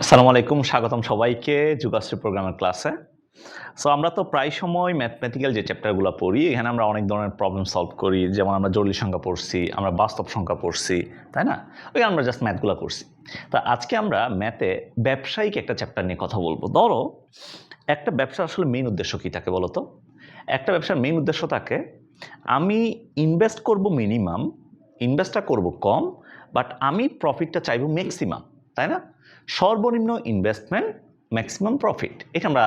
আসসালামু আলাইকুম, স্বাগতম সবাইকে যুগাশ্রী প্রোগ্রামের ক্লাসে। সো আমরা তো প্রায় সময় ম্যাথমেটিক্যাল যে চ্যাপ্টারগুলো পড়ি, এখানে আমরা অনেক ধরনের প্রবলেম সলভ করি। যেমন আমরা জটিল সংখ্যা পড়ছি, আমরা বাস্তব সংখ্যা পড়ছি, তাই না? ওই আমরা জাস্ট ম্যাথগুলো করছি। তা আজকে আমরা ম্যাথে ব্যবসায়িক একটা চ্যাপ্টার নিয়ে কথা বলবো। ধরো একটা ব্যবসার আসলে মেইন উদ্দেশ্য কী থাকে বলো তো? একটা ব্যবসার মেইন উদ্দেশ্য থাকে আমি ইনভেস্ট করব মিনিমাম, ইনভেস্টটা করব কম, বাট আমি প্রফিটটা চাইব ম্যাক্সিমাম, তাই না? সর্বনিম্ন ইনভেস্টমেন্ট, ম্যাক্সিমাম প্রফিট, এটা আমরা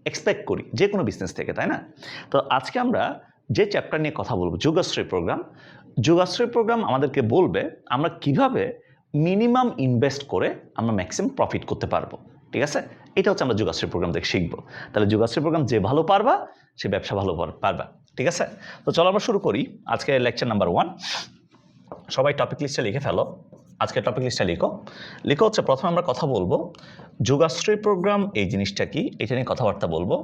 এক্সপেক্ট করি যে কোনো বিজনেস থেকে, তাই না? তো আজকে আমরা যে চ্যাপ্টার নিয়ে কথা বলবো, যুগাশ্রয় প্রোগ্রাম। যুগাশ্রয় প্রোগ্রাম আমাদেরকে বলবে আমরা কিভাবে মিনিমাম ইনভেস্ট করে আমরা ম্যাক্সিমাম প্রফিট করতে পারবো। ঠিক আছে, এটা হচ্ছে আমরা যুগাশ্রয় প্রোগ্রাম থেকে শিখবো। তাহলে যুগাশ্রয় প্রোগ্রাম যে ভালো পারবা সে ব্যবসা ভালো পারবা। ঠিক আছে, তো চলো আমরা শুরু করি আজকে লেকচার নাম্বার 1। সবাই টপিক লিস্টে লিখে ফেলো। আজকে টপিক লিস্টে লিখো হচ্ছে প্রথমে আমরা কথা বলবো যুগাশ্রয় প্রোগ্রাম এই জিনিসটা কি, এটা নিয়ে কথাবার্তা বলবো।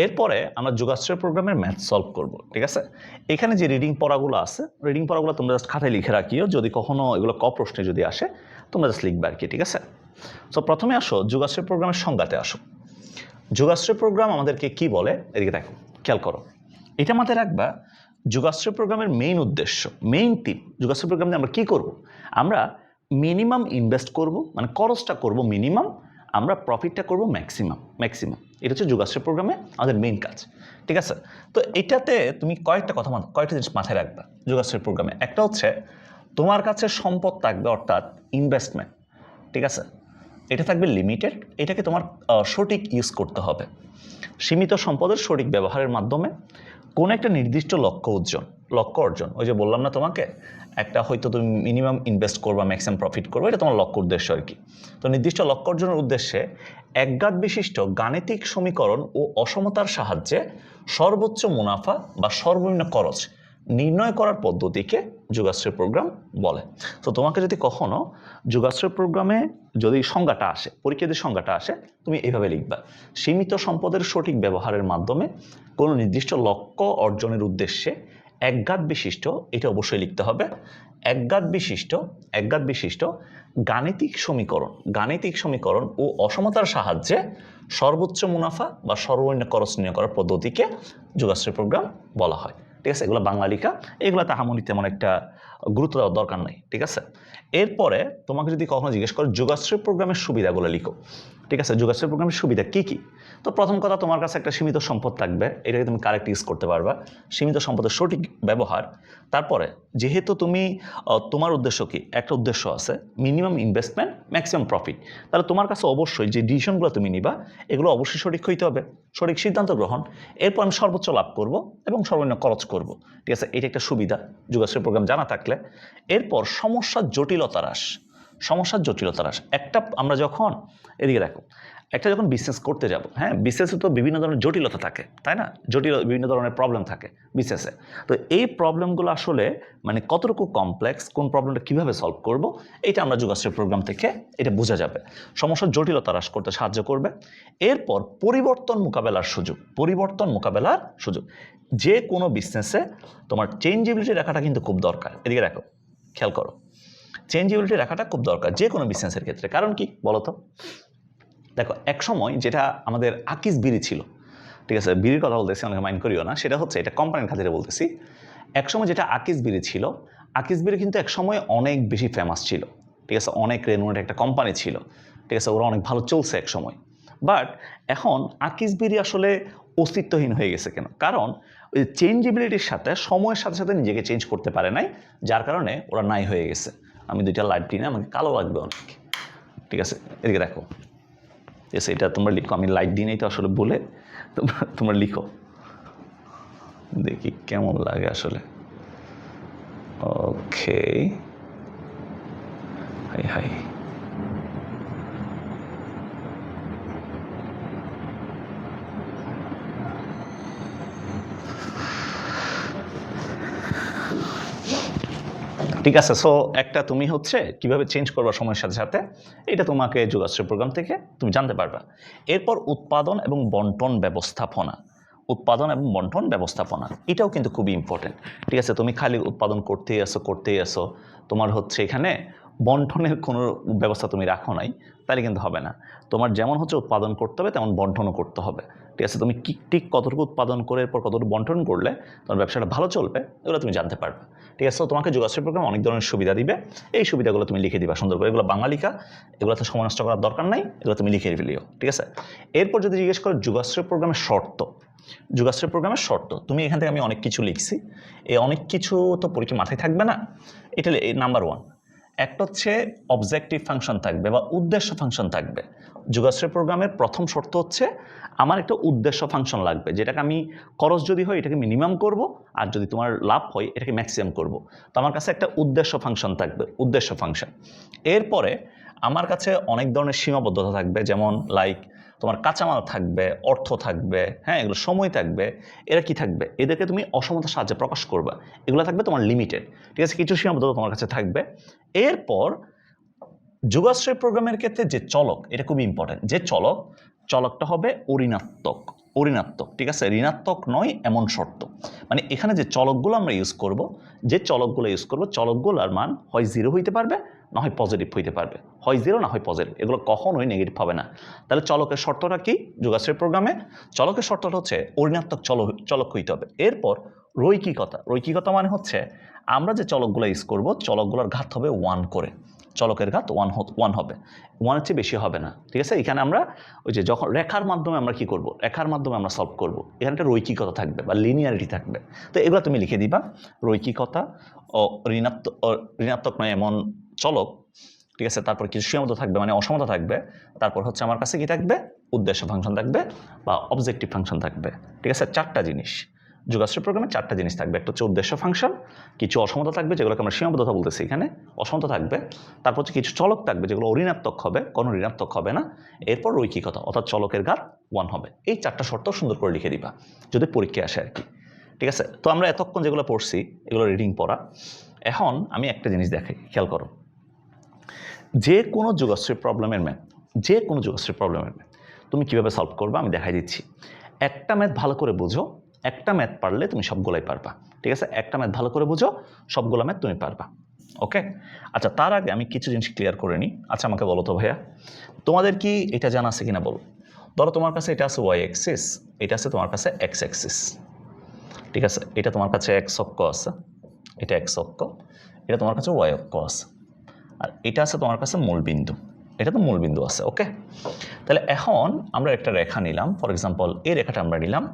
এরপরে আমরা যুগাশ্রয় প্রোগ্রামের ম্যাথ সলভ করব। ঠিক আছে, এখানে যে রিডিং পড়াগুলো আছে, রিডিং পড়াগুলো তোমরা জাস্ট খাতায় লিখে রাখিও, যদি কখনো এগুলো প্রশ্নে যদি আসে তোমরা জাস্ট লিখবে আর কি। ঠিক আছে, সো প্রথমে আসো যুগাশ্রয় প্রোগ্রামের সংজ্ঞাতে আসো। যুগাশ্রয় প্রোগ্রাম আমাদেরকে কি বলে, এদিকে দেখো, খেয়াল করো, এটা মাথায় রাখবা। যুগাশ্রয় প্রোগ্রামের মেইন উদ্দেশ্য, মেইন থিম, যুগাশ্রয় প্রোগ্রামে আমরা কি করব? আমরা মিনিমাম ইনভেস্ট করব, মানে খরচটা করব মিনিমাম, আমরা প্রফিটটা করব ম্যাক্সিমাম। এটা হচ্ছে যুগাশ্রয় প্রোগ্রামে আমাদের মেইন কাজ। ঠিক আছে, তো এটাতে তুমি কয়েকটা জিনিস মাথায় রাখবা যুগাশ্রয় প্রোগ্রামে। একটা হচ্ছে তোমার কাছে সম্পদ থাকবে, অর্থাৎ ইনভেস্টমেন্ট। ঠিক আছে, এটা থাকবে লিমিটেড, এটাকে তোমার সঠিক ইউজ করতে হবে। সীমিত সম্পদের সঠিক ব্যবহারের মাধ্যমে কোন একটা নির্দিষ্ট লক্ষ্য অর্জন, ওই যে বললাম না তোমাকে, একটা হয়তো তুমি মিনিমাম ইনভেস্ট করবা, ম্যাক্সিমাম প্রফিট করবে, এটা তোমার লক্ষ্য উদ্দেশ্য আর কি। তো নির্দিষ্ট লক্ষ্য অর্জনের উদ্দেশ্যে একঘাত বিশিষ্ট গাণিতিক সমীকরণ ও অসমতার সাহায্যে সর্বোচ্চ মুনাফা বা সর্বনিম্ন খরচ নির্ণয় করার পদ্ধতিকে যুগাশ্রয় প্রোগ্রাম বলে। তো তোমাকে যদি কখনো যুগাশ্রয় প্রোগ্রামে যদি সংজ্ঞাটা আসে, পরীক্ষাতে সংজ্ঞাটা আসে, তুমি এইভাবে লিখবা: সীমিত সম্পদের সঠিক ব্যবহারের মাধ্যমে কোনো নির্দিষ্ট লক্ষ্য অর্জনের উদ্দেশ্যে একঘাত বিশিষ্ট, এটা অবশ্যই লিখতে হবে, একঘাত বিশিষ্ট গাণিতিক সমীকরণ ও অসমতার সাহায্যে সর্বোচ্চ মুনাফা বা সর্বনিম্ন খরচ নির্ণয় করার পদ্ধতিকে যুগাশ্রয় প্রোগ্রাম বলা হয়। ঠিক আছে, এগুলো বাংলা লিখা, এগুলো তাহামনি তেমন একটা গুরুত্ব দেওয়ার দরকার নেই। ঠিক আছে, এরপরে তোমাকে যদি কখনো জিজ্ঞেস করে যুগাশ্রয় প্রোগ্রামের সুবিধাগুলো লিখো। ঠিক আছে, যুগাশ্রয় প্রোগ্রামের সুবিধা কী কী? তো প্রথম কথা, তোমার কাছে একটা সীমিত সম্পদ থাকবে, এটাকে তুমি কারেক্ট ইউজ করতে পারবা, সীমিত সম্পদের সঠিক ব্যবহার। তারপরে যেহেতু তুমি তোমার উদ্দেশ্য কি, একটা উদ্দেশ্য আছে মিনিমাম ইনভেস্টমেন্ট ম্যাক্সিমাম প্রফিট, তাহলে তোমার কাছে অবশ্যই যে ডিসিশনগুলো তুমি নিবা এগুলো অবশ্যই সঠিক হইতে হবে, সঠিক সিদ্ধান্ত গ্রহণ। এরপর আমি সর্বোচ্চ লাভ করব এবং সর্বনিম্ন খরচ করব। ঠিক আছে, এটা একটা সুবিধা যুগাশ্রয় প্রোগ্রাম জানা থাকলে। এরপর সমস্যার জটিলতা হ্রাস। একটা আমরা যখন, এদিকে দেখো, একটা যখন বিজনেস করতে যাব, হ্যাঁ, বিজনেসে তো বিভিন্ন ধরনের জটিলতা থাকে, তাই না? বিভিন্ন ধরনের প্রবলেম থাকে বিজনেসে। তো এই প্রবলেমগুলো আসলে মানে কতটুকু কমপ্লেক্স, কোন প্রবলেমটা কীভাবে সলভ করব, এটা আমরা যুগাশ্রয় প্রোগ্রাম থেকে এটা বোঝা যাবে। সমস্যার জটিলতা হ্রাস করতে সাহায্য করবে। এরপর পরিবর্তন মোকাবেলার সুযোগ। যে কোনো বিজনেসে তোমার চেঞ্জেবিলিটি রাখাটা কিন্তু খুব দরকার। এদিকে দেখো, খেয়াল করো, চেঞ্জেবিলিটি রাখাটা খুব দরকার যে কোনো বিজনেসের ক্ষেত্রে। কারণ কি বলতো, দেখো, এক সময় যেটা আমাদের আকিস বিড়ি ছিল, ঠিক আছে, বিড়ির কথা বলতেছি, অনেকে মাইন্ড করিও না, সেটা হচ্ছে, এটা কোম্পানির খাতিরে বলতেছি। এক সময় যেটা আকিস বিড়ি ছিল, আকিস বিড়ি কিন্তু এক সময় অনেক বেশি ফেমাস ছিল। ঠিক আছে, অনেক রেনোমেড একটা কোম্পানি ছিল। ঠিক আছে, ওরা অনেক ভালো চলছে এক সময়। বাট এখন আকিস বিড়ি আসলে অস্তিত্বহীন হয়ে গেছে। কেন? কারণ ওই চেঞ্জেবিলিটির সাথে, সময়ের সাথে সাথে নিজেকে চেঞ্জ করতে পারে নাই, যার কারণে ওরা নাই হয়ে গেছে। আমি দুইটা লাইট দিই না, আমাকে কালো লাগবে অনেক। ঠিক আছে, এদিকে দেখো, এসে এটা তোমরা লিখো, আমি লাইট দিই নাই তো আসলে বলে, তোমরা লিখো, দেখি কেমন লাগে আসলে। ওকে, হাই ঠিক আছে। সো একটা তুমি হচ্ছে কিভাবে চেঞ্জ করবা সময়ের সাথে সাথে, এটা তোমাকে যুগাশ্রয় প্রোগ্রাম থেকে তুমি জানতে পারবা। এরপর উৎপাদন এবং বন্টন ব্যবস্থাপনা, এটাও কিন্তু খুবই ইম্পর্টেন্ট। ঠিক আছে, তুমি খালি উৎপাদন করতেই আসো, তোমার হচ্ছে এখানে বন্টনের কোনো ব্যবস্থা তুমি রাখো নাই, তাহলে কিন্তু হবে না। তোমার যেমন হচ্ছে উৎপাদন করতে হবে তেমন বন্টনও করতে হবে। ঠিক আছে, তুমি ঠিক কতটুকু উৎপাদন করে এরপর কতটুকু বন্টন করলে তোমার ব্যবসাটা ভালো চলবে, এগুলো তুমি জানতে পারবে। ঠিক আছে, তো তোমাকে যোগাশ্রী প্রোগ্রাম অনেক ধরনের সুবিধা দিবে, এই সুবিধাগুলো তুমি লিখে দিবা সুন্দর করে। এগুলো বাংলা লিখা, এগুলোতে সময় নষ্ট করার দরকার নাই, এগুলো তুমি লিখে ফেলিও। ঠিক আছে, এরপর যদি জিজ্ঞেস করো যোগাশ্রী প্রোগ্রামের শর্ত, যোগাশ্রী প্রোগ্রামের শর্ত, তুমি এখান থেকে আমি অনেক কিছু লিখছি, এই অনেক কিছু তো পরীক্ষা মাথায় থাকবে না। এটা নাম্বার 1। একটা হচ্ছে অবজেক্টিভ ফাংশন থাকবে বা উদ্দেশ্য ফাংশন থাকবে। যোগাশ্রী প্রোগ্রামের প্রথম শর্ত হচ্ছে আমার একটা উদ্দেশ্য ফাংশন লাগবে, যেটাকে আমি খরচ যদি হয় এটাকে মিনিমাম করব, আর যদি তোমার লাভ হয় এটাকে ম্যাক্সিমাম করব। তো আমার কাছে একটা উদ্দেশ্য ফাংশন থাকবে, উদ্দেশ্য ফাংশন। এরপরে আমার কাছে অনেক ধরনের সীমাবদ্ধতা থাকবে, যেমন লাইক তোমার কাঁচামাল থাকবে, অর্থ থাকবে, হ্যাঁ, এগুলো সময় থাকবে। এরা কি থাকবে, এদেরকে তুমি অসমতার সাহায্যে প্রকাশ করবা, এগুলো থাকবে তোমার লিমিটেড। ঠিক আছে, কিছু সীমাবদ্ধতা তোমার কাছে থাকবে। এরপর যোগাশ্রয় প্রোগ্রামের ক্ষেত্রে যে চলক, এটা খুবই ইম্পর্টেন্ট, যে চলকটা হবে অঋণাত্মক। অঋণাত্মক, ঠিক আছে, ঋণাত্মক নয় এমন শর্ত। মানে এখানে যে চলকগুলো আমরা ইউজ করব, যে চলকগুলো ইউজ করব, চলকগুলোর মান হয় 0 হইতে পারবে, না হয় পজিটিভ হইতে পারবে, হয় 0 না হয় পজিটিভ, এগুলো কখনোই নেগেটিভ হবে না। তাহলে চলকের শর্তটা কি যোগাশ্রয় প্রোগ্রামে? চলকের শর্তটা হচ্ছে অঋণাত্মক চলক হইতে হবে। এরপর রৈখিকতা। রৈখিকতা মানে হচ্ছে আমরা যে চলকগুলো ইউজ করব, চলকগুলোর ঘাত হবে 1 করে, চলকের ঘাত 1 হবে, 1-এর চেয়ে বেশি হবে না। ঠিক আছে, এখানে আমরা ওই যে যখন রেখার মাধ্যমে আমরা কি করব, রেখার মাধ্যমে আমরা সলভ করব, এখানে একটা রৈখিকতা থাকবে বা লিনিয়ারিটি থাকবে। তো এগুলো তুমি লিখে দিবা, রৈখিকতা ও ঋণাত্মক নয় এমন চলক। ঠিক আছে, তারপর কিছু সীমাবদ্ধ থাকবে মানে অসমতা থাকবে। তারপর হচ্ছে আমার কাছে কি থাকবে, উদ্দেশ্য ফাংশন থাকবে বা অবজেক্টিভ ফাংশন থাকবে। ঠিক আছে, 4টা জিনিস যোগাশ্রয় প্রোগ্রামে, 4টা জিনিস থাকবে। একটা হচ্ছে উদ্দেশ্য ফাংশন, কিছু অসমতা থাকবে যেগুলোকে আমরা সীমাবদ্ধতা বলতেছি, এখানে অসমতা থাকবে। তারপর হচ্ছে কিছু চলক থাকবে যেগুলো ঋণাত্মক হবে, কোনো ঋণাত্মক হবে না। এরপর রৈখিকতা, অর্থাৎ চলকের ঘাত 1 হবে। এই 4টা শর্ত সুন্দর করে লিখে দিবা যদি পরীক্ষায় আসে আর কি। ঠিক আছে, তো আমরা এতক্ষণ যেগুলো পড়ছি এগুলো রিডিং পড়া। এখন আমি একটা জিনিস দেখাই, খেয়াল করো। যে কোনো যোগাশ্রয় প্রবলেমের ম্যাথ, যে কোনো যোগাশ্রয় প্রবলেমের ম্যাথ তুমি কীভাবে সলভ করবে আমি দেখাই দিচ্ছি। একটা ম্যাথ ভালো করে বুঝো, একটা ম্যাথ পারলে তুমি সবগুলাই পারবা। ঠিক আছে, একটা ম্যাথ ভালো করে বুঝো, সবগুলো ম্যাথ তুমি পারবা। ওকে, আচ্ছা, তার আগে আমি কিছু জিনিস ক্লিয়ার করে নিই। আচ্ছা, আমাকে বলো তো ভাইয়া, তোমাদের কি এটা জানা আছে কিনা বলো। ধরো তোমার কাছে এটা আছে ওয়াই অ্যাক্সিস, এটা আছে তোমার কাছে এক্স অ্যাক্সিস। ঠিক আছে, এটা তোমার কাছে এক্স অক্ষ আছে, এটা এক্স অক্ষ, এটা তোমার কাছে ওয়াই অক্ষ আছে, আর এটা আছে তোমার কাছে মূলবিন্দু, এটা তো মূলবিন্দু আছে। ওকে, তাহলে এখন আমরা একটা রেখা নিলাম, ফর এক্সাম্পল এই রেখাটা আমরা নিলাম।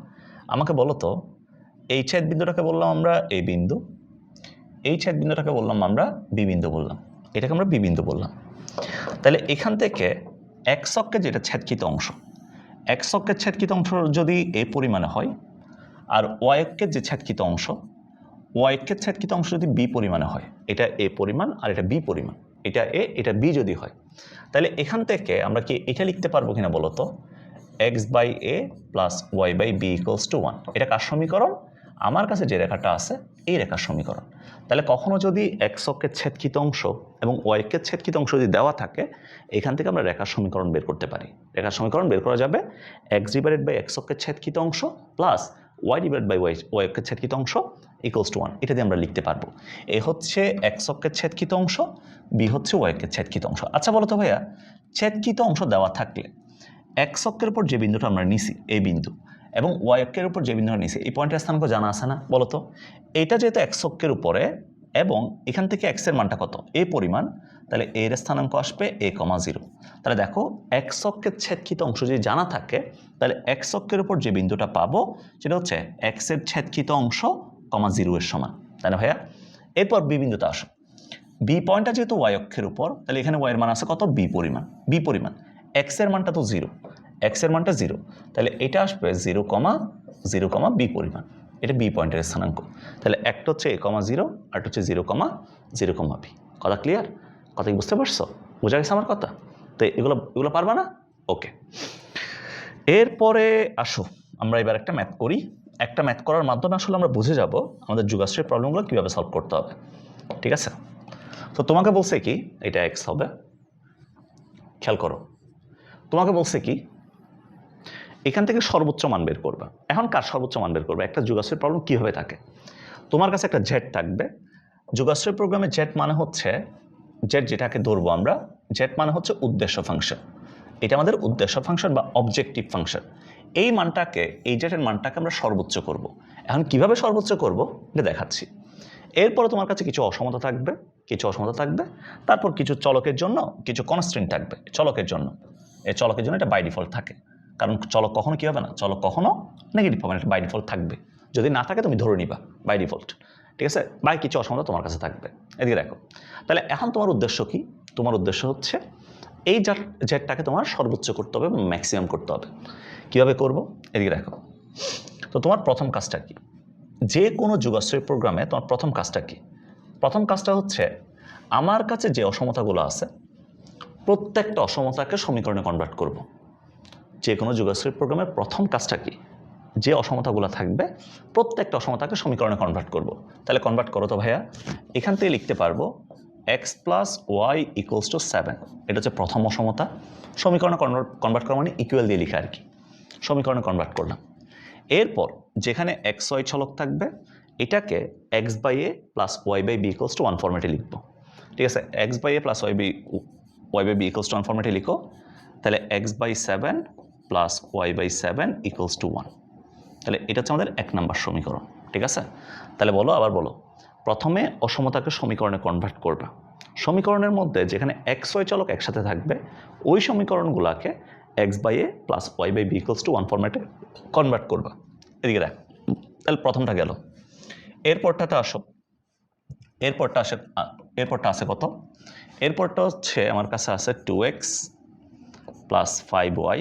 আমাকে বলো তো, এই ছেদ বিন্দুটাকে বললাম আমরা এ বিন্দু, এই ছেদ বিন্দুটাকে বললাম আমরা বি বিন্দু বললাম, এটাকে আমরা বি বিন্দু বললাম। তাহলে এখান থেকে এক্স অক্ষের যেটা ছেদকৃত অংশ, এক্স অক্ষের ছেদকৃত অংশ যদি এ পরিমাণে হয়, আর ওয়াই অক্ষের যে ছেদকৃত অংশ, ওয়াই অক্ষের ছেদকৃত অংশ যদি বি পরিমাণে হয়, এটা এ পরিমাণ আর এটা বি পরিমাণ, এটা এ এটা বি যদি হয়, তাহলে এখান থেকে আমরা কি এটা লিখতে পারবো কিনা বলো তো, x by A plus Y by B equals to 1। এটা কার সমীকরণ? আমার কাছে যে রেখাটা আছে এই রেখার সমীকরণ। তাহলে কখনো যদি এক্স অক্ষের ছেদকৃত অংশ এবং ওয়াই অক্ষের ছেদকৃত অংশ যদি দেওয়া থাকে, এখান থেকে আমরা রেখার সমীকরণ বের করতে পারি। রেখার সমীকরণ বের করা যাবে এক্স ডিভাইডেড বাই এক্স অক্ষের ছেদকৃত অংশ plus y divide by y অক্ষের ছেদকৃত অংশ ইকুয়ালস টু 1। এটা দিয়ে আমরা লিখতে পারবো। এ হচ্ছে এক্স অক্ষের ছেদকৃত অংশ, বি হচ্ছে ওয়াই অক্ষের ছেদকৃত অংশ। আচ্ছা বলো তো ভাইয়া, ছেদকৃত অংশ দেওয়া থাকলে এক্স অক্ষের উপর যে বিন্দুটা আমরা নিছি এই বিন্দু, এবং ওয়াই অক্ষের উপর যে বিন্দুটা নিছি এই পয়েন্টের স্থানাঙ্ক জানা আছে না বলো তো। এটা যেহেতু এক্স অক্ষের উপরে এবং এখান থেকে এক্সের মানটা কত এ পরিমাণ, তাহলে এর স্থানাঙ্ক আসবে এ কমা 0। তাহলে দেখো এক্স অক্ষের ছেদকৃত অংশ যদি জানা থাকে, তাহলে এক্স অক্ষের উপর যে বিন্দুটা পাবো সেটা হচ্ছে এক্সের ছেদকৃত অংশ কমা 0 এর সমান, তাই না ভাইয়া? এরপর বি বিন্দুতে আসো, বি পয়েন্টটা যেহেতু ওয়াই অক্ষের উপর, তাহলে এখানে ওয়াই এর মান আছে কত, বি পরিমাণ। বি পরিমাণ, এক্সের মানটা তো 0, এক্সের মানটা 0, তাহলে এটা আসবে 0, বি পরিমাণ। এটা বি পয়েন্টের স্থানাঙ্ক। তাহলে একটা হচ্ছে এ কমা 0, আর একটা হচ্ছে 0, বি। কথা ক্লিয়ার? কথা কি বুঝতে পারছো? বোঝা গেছে আমার কথা? তো এগুলো পারবা না? ওকে, এরপরে আসো আমরা এবার একটা ম্যাথ করি। একটা ম্যাথ করার মাধ্যমে আসলে আমরা বুঝে যাব আমাদের যোগাশ্রয় প্রবলেমগুলো কীভাবে সলভ করতে হবে। ঠিক আছে, তো তোমাকে বলছে কি এটা এক্স হবে, খেয়াল করো, তোমাকে বলছে কি এখান থেকে সর্বোচ্চ মান বের করবা। এখন কার সর্বোচ্চ মান বের করবে? একটা যোগাশ্রয় প্রবলেম কীভাবে থাকে, তোমার কাছে একটা জেড থাকবে। যোগাশ্রয় প্রোগ্রামে জেড মানে হচ্ছে জেড যেটাকে ধরবো আমরা, জেড মানে হচ্ছে উদ্দেশ্য ফাংশন, এটা আমাদের উদ্দেশ্য ফাংশন বা অবজেক্টিভ ফাংশন। এই মানটাকে, এই জেডের মানটাকে আমরা সর্বোচ্চ করব। এখন কিভাবে সর্বোচ্চ করব এটা দেখাচ্ছি। এরপরে তোমার কাছে কিছু অসমতা থাকবে, তারপর কিছু চলকের জন্য কিছু কনস্ট্রেন্ট থাকবে। চলকের জন্য এটা বাই ডিফল্ট থাকে, কারণ চলক কখনো কি হবে না, চলক কখনো নেগেটিভ হবে না, এটা বাই ডিফল্ট থাকবে। যদি না থাকে তুমি ধরে নিবা বাই ডিফল্ট, ঠিক আছে। বাই কিছু অসমতা তোমার কাছে থাকবে। এদিকে দেখো, তাহলে এখন তোমার উদ্দেশ্য কি? তোমার উদ্দেশ্য হচ্ছে এই জেডটাকে তোমার সর্বোচ্চ করতে হবে, ম্যাক্সিমাম করতে হবে। কীভাবে করব? এদিকে দেখো, তো তোমার প্রথম কাজটা কি? যে কোনো যুগাশ্রয় প্রোগ্রামে তোমার প্রথম কাজটা কি? প্রথম কাজটা হচ্ছে আমার কাছে যে অসমতাগুলো আছে প্রত্যেকটা অসমতাকে সমীকরণে কনভার্ট করব। যে কোনো যুগাশ্রয় প্রোগ্রামের প্রথম কাজটা কি? যে অসমতাগুলো থাকবে প্রত্যেকটা অসমতাকে সমীকরণে কনভার্ট করব। তাহলে কনভার্ট করো তো ভাইয়া। এখান থেকে লিখতে পারবো x + y = 7, এটা হচ্ছে প্রথম অসমতা। সমীকরণে কনভার্ট করা মানে ইকুয়াল দিয়ে লেখা আর কি। সমীকরণে কনভার্ট করলাম। এরপর যেখানে x y চলক থাকবে এটাকে x/a + y/b = 1 ফরম্যাটে লিখব। ঠিক আছে, x/a + y/b = 1 ফরম্যাটে লিখো। তাহলে x/7 + y/7 = 1। তাহলে এটা হচ্ছে আমাদের 1 নম্বর সমীকরণ। ঠিক আছে, তাহলে বলো, আবার বলো। প্রথমে অসমতাকে সমীকরণে কনভার্ট করবে। সমীকরণের মধ্যে যেখানে x y চলক একসাথে থাকবে ওই সমীকরণগুলোকে x/a + y/b = 1 ফরম্যাটে কনভার্ট করবা। এদিকে দেখ, তাহলে প্রথমটা গেল। এরপরটাতে আসো। এরপরটা আছে কত? এরপরটা হচ্ছে আমার কাছে আছে 2x + 5y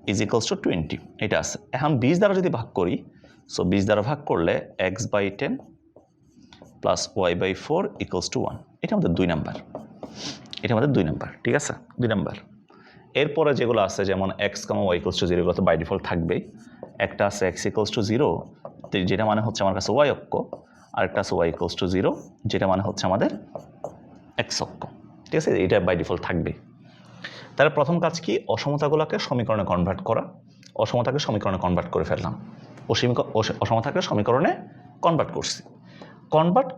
= 20, এটা আছে। এখন 20 দ্বারা যদি ভাগ করি, সো 20 দ্বারা ভাগ করলে x/10 + y/4 = 1, এটা আমাদের 2 নাম্বার। ঠিক আছে, 2 নাম্বার। এরপরে যেগুলো আছে যেমন x, y = 0, এগুলো তো বাই ডিফল্ট থাকবেই। একটা আছে x = 0, যেটা মানে হচ্ছে আমার কাছে y অক্ষ, আরেকটা আছে y = 0, যেটা মানে হচ্ছে আমাদের x অক্ষ। ঠিক আছে, এটা বাই ডিফল্ট থাকবে। তাহলে প্রথম কাজ কি? অসমতাগুলোকে সমীকরণে কনভার্ট করা। অসমতাকে সমীকরণে কনভার্ট করে ফেললাম। অসমতাকে সমীকরণে কনভার্ট করছি। কনভার্ট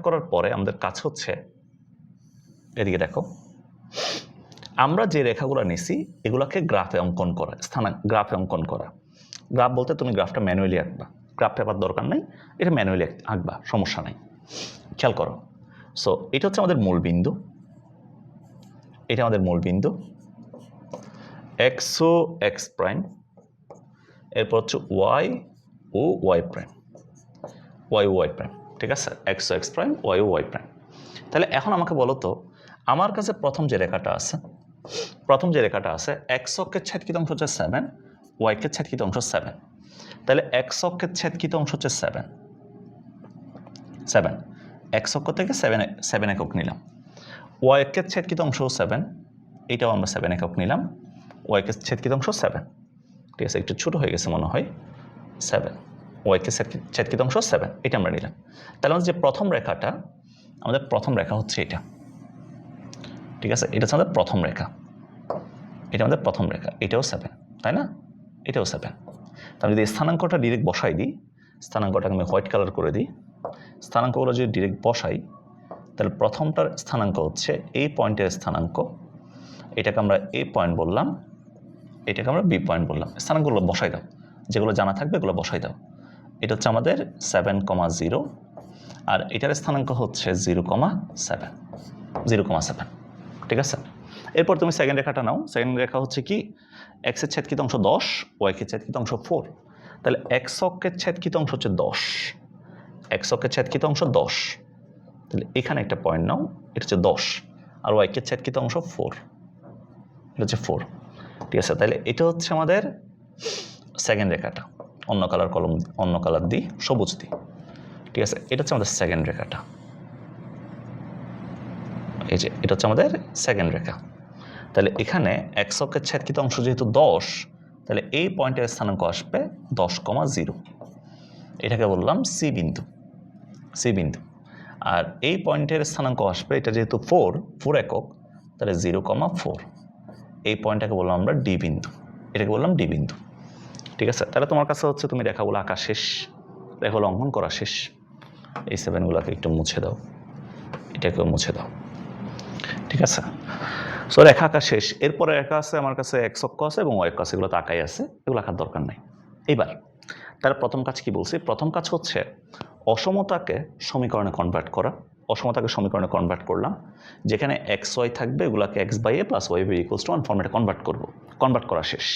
করার পরে আমাদের কাজ হচ্ছে, এদিকে দেখো, আমরা যে রেখাগুলো নিছি এগুলোকে গ্রাফে অঙ্কন করা, গ্রাফে অঙ্কন করা। গ্রাফ বলতে তুমি গ্রাফটা ম্যানুয়ালি আঁকবা, গ্রাফ পেপার দরকার নেই, এটা ম্যানুয়ালি আঁকবা, সমস্যা নাই। খেয়াল করো, সো এটা হচ্ছে আমাদের মূল বিন্দু, এটা আমাদের মূল বিন্দু, x ও x প্রাইম, এরপর হচ্ছে y ও y প্রাইম, y ও y প্রাইম। ঠিক আছে, x ও x প্রাইম, y ও y প্রাইম। তাহলে এখন আমাকে বলো তো, আমার কাছে প্রথম যে রেখাটা আছে x অক্ষের ছেদকৃত অংশ হচ্ছে 7, y কে ছেদকৃত অংশ 7। তাহলে x অক্ষের ছেদকৃত অংশ হচ্ছে 7, x অক্ষ থেকে 7 একক নিলাম। y কে ছেদকৃত অংশ 7, এটাও আমরা 7 একক নিলাম। y কে ছেদকৃত অংশ 7, ঠিক আছে, একটু ছোট হয়ে গেছে মনে হয়, 7, y কে ছেদকৃত অংশ 7, এটা আমরা নিলাম। তাহলে আমাদের যে প্রথম রেখাটা, আমাদের প্রথম রেখা হচ্ছে এটা। ঠিক আছে, এটা হচ্ছে আমাদের প্রথম রেখা, এটাও 7, তাই না? এটাও 7। তাহলে যদি স্থানাঙ্কটা ডিরেক্ট বসাই দিই, স্থানাঙ্কটাকে আমি হোয়াইট কালার করে দিই, স্থানাঙ্কগুলো যদি ডিরেক্ট বসাই, তাহলে প্রথমটার স্থানাঙ্ক হচ্ছে এই পয়েন্টের স্থানাঙ্ক, এটাকে আমরা এ পয়েন্ট বললাম, এটাকে আমরা বি পয়েন্ট বললাম। স্থানাঙ্কগুলো বসাই দাও, যেগুলো জানা থাকবে এগুলো বসাই দাও। এটা হচ্ছে আমাদের 7,0, আর এটার স্থানাঙ্ক হচ্ছে 0,7। ঠিক আছে, এরপর তুমি সেকেন্ড রেখাটা নাও। সেকেন্ড রেখা হচ্ছে কি? x এর ছেদকৃত অংশ 10, y কে ছেদকৃত অংশ 4। তাহলে x অক্ষের ছেদকৃত অংশ হচ্ছে 10, x অক্ষের ছেদকৃত অংশ 10। তাহলে এখানে একটা পয়েন্ট নাও, এটা হচ্ছে 10, আর y কে ছেদকৃত অংশ 4, এটা হচ্ছে 4। ঠিক আছে, তাহলে এটা হচ্ছে আমাদের সেকেন্ড রেখাটা, অন্য কালার দিই, সবুজ দিই। ঠিক আছে, এটা হচ্ছে আমাদের সেকেন্ড রেখাটা, এই যে এটা হচ্ছে আমাদের সেকেন্ড রেখা। তাহলে এখানে x অক্ষের ছেদকৃত অংশ যেহেতু 10, তাহলে এই পয়েন্টের স্থানাঙ্ক আসবে 10,0, এটাকে বললাম সি বিন্দু। আর এই পয়েন্টের স্থানাঙ্ক আসবে, এটা যেহেতু 4 একক, তাহলে 0,4, এই পয়েন্টটাকে বললাম আমরা ডি বিন্দু, এটাকে বললাম ডি বিন্দু। ঠিক আছে, তাহলে তোমার কাছে হচ্ছে তুমি রেখাগুলো আঁকা শেষ, রেখাগুলো অঙ্কন করা শেষ। এই 7গুলোকে একটু মুছে দাও। এটাকেও মুছে দাও। ঠিক আছে, সো রেখা আঁকা শেষ। এরপরে রেখা আছে আমার কাছে এক্স অক্ষ আছে এবং ওয়াই অক্ষ আছে, এগুলো তো আঁকাই আছে, এগুলো আঁকার দরকার নাই। এবার তার প্রথম কাজ কি বলছি? প্রথম কাজ হচ্ছে অসমতাকে সমীকরণে কনভার্ট করা। অসমতাকে সমীকরণে কনভার্ট করলাম, যেখানে এক্স ওয়াই থাকবে, এগুলোকে X by A plus Y by equals to one ফর্মেটে কনভার্ট করব। কনভার্ট করা শেষ।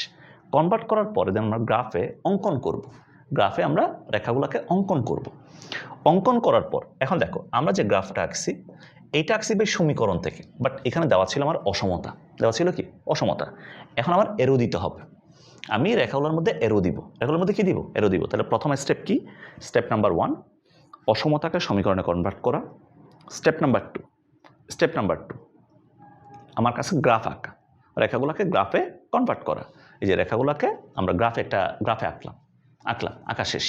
কনভার্ট করার পরে দেন আমরা গ্রাফে অঙ্কন করব। গ্রাফে আমরা রেখাগুলোকে অঙ্কন করব। অঙ্কন করার পর এখন দেখো আমরা যে গ্রাফটা আঁকছি, এইটা আঁকছি বেশ সমীকরণ থেকে, বাট এখানে দেওয়া ছিল আমার অসমতা। দেওয়া ছিল কি? অসমতা। এখন আমার এরো দিতে হবে। আমি রেখাগুলোর মধ্যে এরো দিব। রেখাগুলোর মধ্যে কি দিব? এরো দিব। তাহলে প্রথম স্টেপ কি? স্টেপ নাম্বার 1 অসমতাকে সমীকরণে কনভার্ট করা। স্টেপ নাম্বার 2 আমার কাছে গ্রাফ আঁকা, রেখাগুলোকে গ্রাফে কনভার্ট করা। এই যে রেখাগুলোকে আমরা গ্রাফে আঁকা শেষ।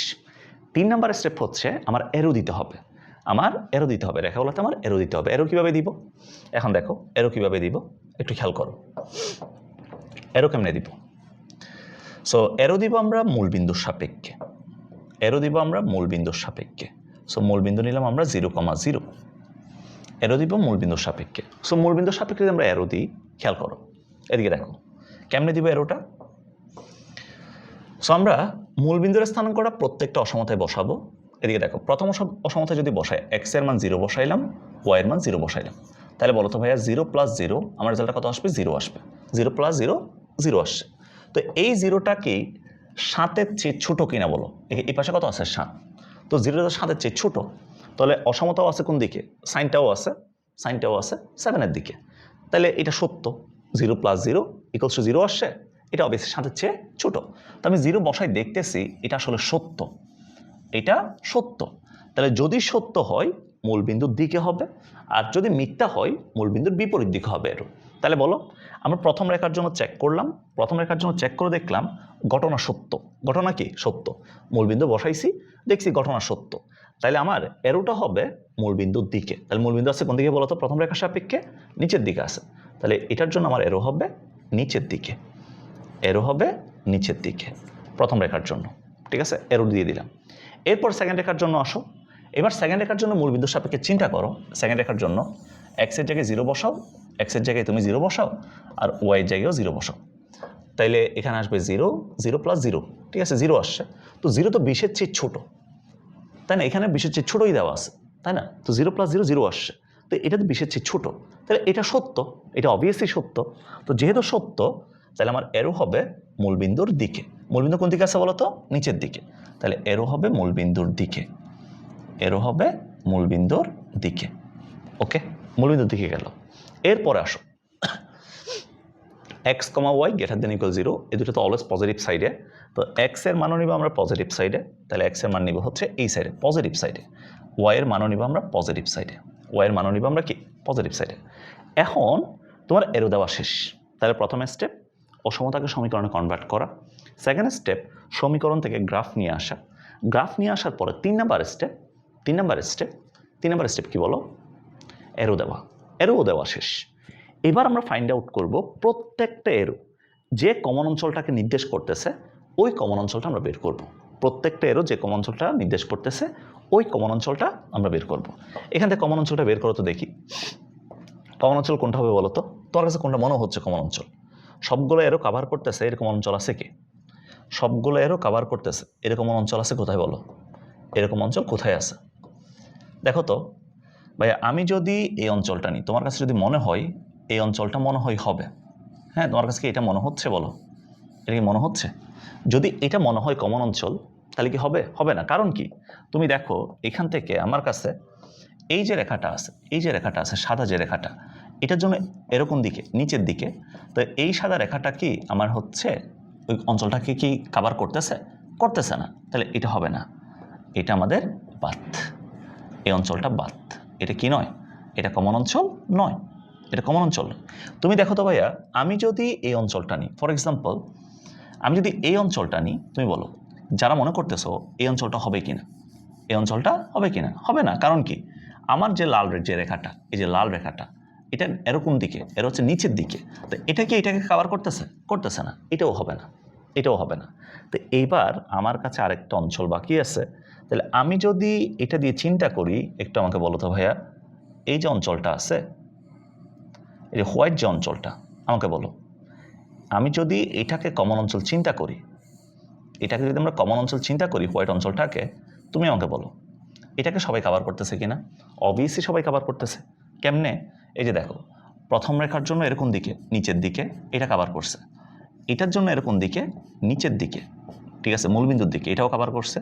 3 নাম্বার স্টেপ হচ্ছে আমার এরো দিতে হবে। রেখাগুলোতে আমার এরো দিতে হবে। এরো কীভাবে দিব? এখন দেখো এরো কীভাবে দিব, একটু খেয়াল করো। এরো কেমনে দিব? সো এরো দিব আমরা মূলবিন্দুর সাপেক্ষে। সো মূলবিন্দু নিলাম আমরা 0,0। এরো দিব মূলবিন্দুর সাপেক্ষে। সো মূলবিন্দুর সাপেক্ষে যদি আমরা এরো দিই, খেয়াল করো এদিকে দেখো কেমনে দিব এরোটা। সো আমরা মূলবিন্দুর স্থানাঙ্কটা প্রত্যেকটা অসমতায় বসাবো। এদিকে দেখো প্রথম অসমতায় যদি বসাই, এক্স এর মান 0 বসাইলাম, ওয়াই এর মান 0 বসাইলাম। তাহলে বলো তো ভাইয়া 0 + 0 আমার রেজাল্টটা কত আসবে? 0 আসবে। 0 + 0 0 আসছে। তো এই 0টা কি 7-এর চেয়ে ছোটো কিনা বলো? এই পাশে কত আছে? 7। তো 0 তো 7-এর চেয়ে ছোটো, তাহলে অসমতাও আছে কোন দিকে? সাইনটাও আছে 7-এর দিকে। তাহলে এটা সত্য, 0 + 0 = 0 আসছে। এটা অবশ্যই 7-এর চেয়ে ছোটো। তো আমি 0 বসাই দেখতেছি এটা আসলে সত্য। তাহলে যদি সত্য হয় মূলবিন্দুর দিকে হবে, আর যদি মিথ্যা হয় মূলবিন্দুর বিপরীত দিকে হবে এরো। তাহলে বলো, আমরা প্রথম রেখার জন্য চেক করলাম, চেক করে দেখলাম ঘটনা সত্য। ঘটনা কি? সত্য। মূলবিন্দু বসাইছি, দেখছি ঘটনা সত্য। তাহলে আমার এরোটা হবে মূলবিন্দুর দিকে। তাহলে মূলবিন্দু আছে কোন দিকে বলো তো? প্রথম রেখার সাপেক্ষে নিচের দিকে আছে। তাহলে এটার জন্য আমার এরো হবে নিচের দিকে। প্রথম রেখার জন্য, ঠিক আছে, এরো দিয়ে দিলাম। এরপর সেকেন্ড রেখার জন্য আসো। এবার সেকেন্ড রেখার জন্য মূলবিন্দুর সাপেক্ষে চিন্তা করো। সেকেন্ড রেখার জন্য এক্সের জায়গায় 0 বসাও, এক্সের জায়গায় তুমি 0 বসাও, আর ওয়াইয়ের জায়গায়ও 0 বসাও। তাইলে এখানে আসবে 0, 0 + 0, ঠিক আছে, 0 আসছে। তো 0 তো 20-এর চেয়ে ছোটো, তাই না? এখানে 20-এর চেয়ে ছোটোই দেওয়া আছে, তাই না? তো 0 + 0 0 আসছে। তো এটা তো 20-এর চেয়ে ছোটো, তাহলে এটা সত্য, এটা অবভিয়াসলি সত্য। তো যেহেতু সত্য, তাহলে আমার এরো হবে মূলবিন্দুর দিকে। মূলবিন্দু কোন দিকে আছে বলো তো? নিচের দিকে। তাহলে এরো হবে মূলবিন্দুর দিকে। ওকে, মূলবিন্দুর দিকে গেল। এরপরে আসো x, y > 0, এই দুটো তো অলওয়েজ পজিটিভ সাইডে। তো x এর মানও নিব আমরা পজিটিভ সাইডে, তাহলে x এর মান নিব হচ্ছে এই সাইডে, পজিটিভ সাইডে। y এর মানও নিব আমরা পজিটিভ সাইডে। এখন তোমার এরো দেওয়া শেষ। তাহলে প্রথম স্টেপ অসমতাকে সমীকরণে কনভার্ট করা। সেকেন্ড স্টেপ সমীকরণ থেকে গ্রাফ নিয়ে আসা। গ্রাফ নিয়ে আসার পরে 3 নাম্বার স্টেপ কি বলো? এরো দেওয়া শেষ। এবার আমরা ফাইন্ড আউট করব প্রত্যেকটা এরো যে কমন অঞ্চলটাকে নির্দেশ করতেছে, ওই কমন অঞ্চলটা আমরা বের করব। প্রত্যেকটা এরো যে কমন অঞ্চলটা নির্দেশ করতেছে, ওই কমন অঞ্চলটা আমরা বের করব। এখান থেকে কমন অঞ্চলটা বের করো তো দেখি। কমন অঞ্চল কোনটা হবে বলো তো? তোমার কাছে কোনটা মনে হচ্ছে কমন অঞ্চল? সবগুলো এরো কাভার করতেছে এরকম অঞ্চল আছে কি? সবগুলো এরো কাভার করতেছে এরকম অঞ্চল আছে কোথায় বলো? এরকম অঞ্চল কোথায় আছে? দেখো তো ভাই, আমি যদি এই অঞ্চলটা নিই, তোমার কাছে যদি মনে হয় এই অঞ্চলটা হবে, হ্যাঁ, তোমার কাছে কি এটা মনে হচ্ছে বলো? এটা কি মনে হচ্ছে? যদি এটা মনে হয় কমন অঞ্চল, তাহলে কি হবে? হবে না। কারণ কি? তুমি দেখো এখান থেকে আমার কাছে এই যে রেখাটা আছে সাদা যে রেখাটা, এটার জন্য এরকম দিকে নিচের দিকে। তো এই সাদা রেখাটা কি আমার হচ্ছে ওই অঞ্চলটাকে কি কভার করতেছে না। তাহলে এটা হবে না, এটা আমাদের বাদ, এই অঞ্চলটা বাদ। এটা কি নয়? এটা কমন অঞ্চল নয়। তুমি দেখো তো ভাইয়া, আমি যদি এই অঞ্চলটা নিই, ফর এক্সাম্পল আমি যদি এই অঞ্চলটা নিই, তুমি বলো যারা মনে করতেছো এই অঞ্চলটা হবে কিনা? হবে না। কারণ কি? আমার যে যে রেখাটা, এই যে লাল রেখাটা, এটা এরকম দিকে, এর হচ্ছে নিচের দিকে। তো এটা কি এটাকে কভার করতেছে না। এটাও হবে না। তো এইবার আমার কাছে আরেকটা অঞ্চল বাকি আছে। তাহলে আমি যদি এটা দিয়ে চিন্তা করি, একটু আমাকে বলো তো ভাইয়া, এই যে অঞ্চলটা আছে, এই যে হোয়াইট যে অঞ্চলটা, আমাকে বলো, আমি যদি এটাকে কমন অঞ্চল চিন্তা করি, এটাকে যদি আমরা কমন অঞ্চল চিন্তা করি হোয়াইট অঞ্চলটাকে, তুমি আমাকে বলো এটাকে সবাই কভার করতেছে কিনা? অবভিয়াসলি সবাই কভার করতেছে। কেমনে? এই যে দেখো, প্রথম রেখার জন্য এরকম দিকে নিচের দিকে এটা কভার করছে, এটার জন্য এরকম দিকে নিচের দিকে, ঠিক আছে, মূলবিন্দুর দিকে এটাও কভার করছে,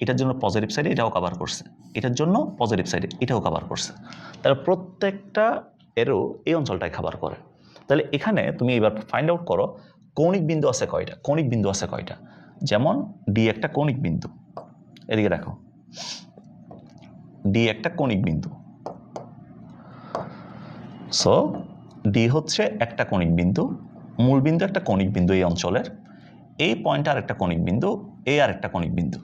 এটার জন্য পজিটিভ সাইডে এটাও কভার করছে, এটার জন্য পজিটিভ সাইডে এটাও কভার করছে। তাহলে প্রত্যেকটা এরও এই অঞ্চলটাই কভার করে। তাহলে এখানে তুমি এবার ফাইন্ড আউট করো কৌণিক বিন্দু আছে কয়টা, কৌণিক বিন্দু আছে কয়টা। যেমন ডি একটা কৌণিক বিন্দু, এদিকে দেখো, ডি একটা কৌণিক বিন্দু। সো ডি হচ্ছে একটা কৌণিক বিন্দু, মূল বিন্দু একটা কৌণিক বিন্দু এই অঞ্চলের, এই পয়েন্ট আর একটা কৌণিক বিন্দু, এ আর একটা কৌণিক বিন্দু।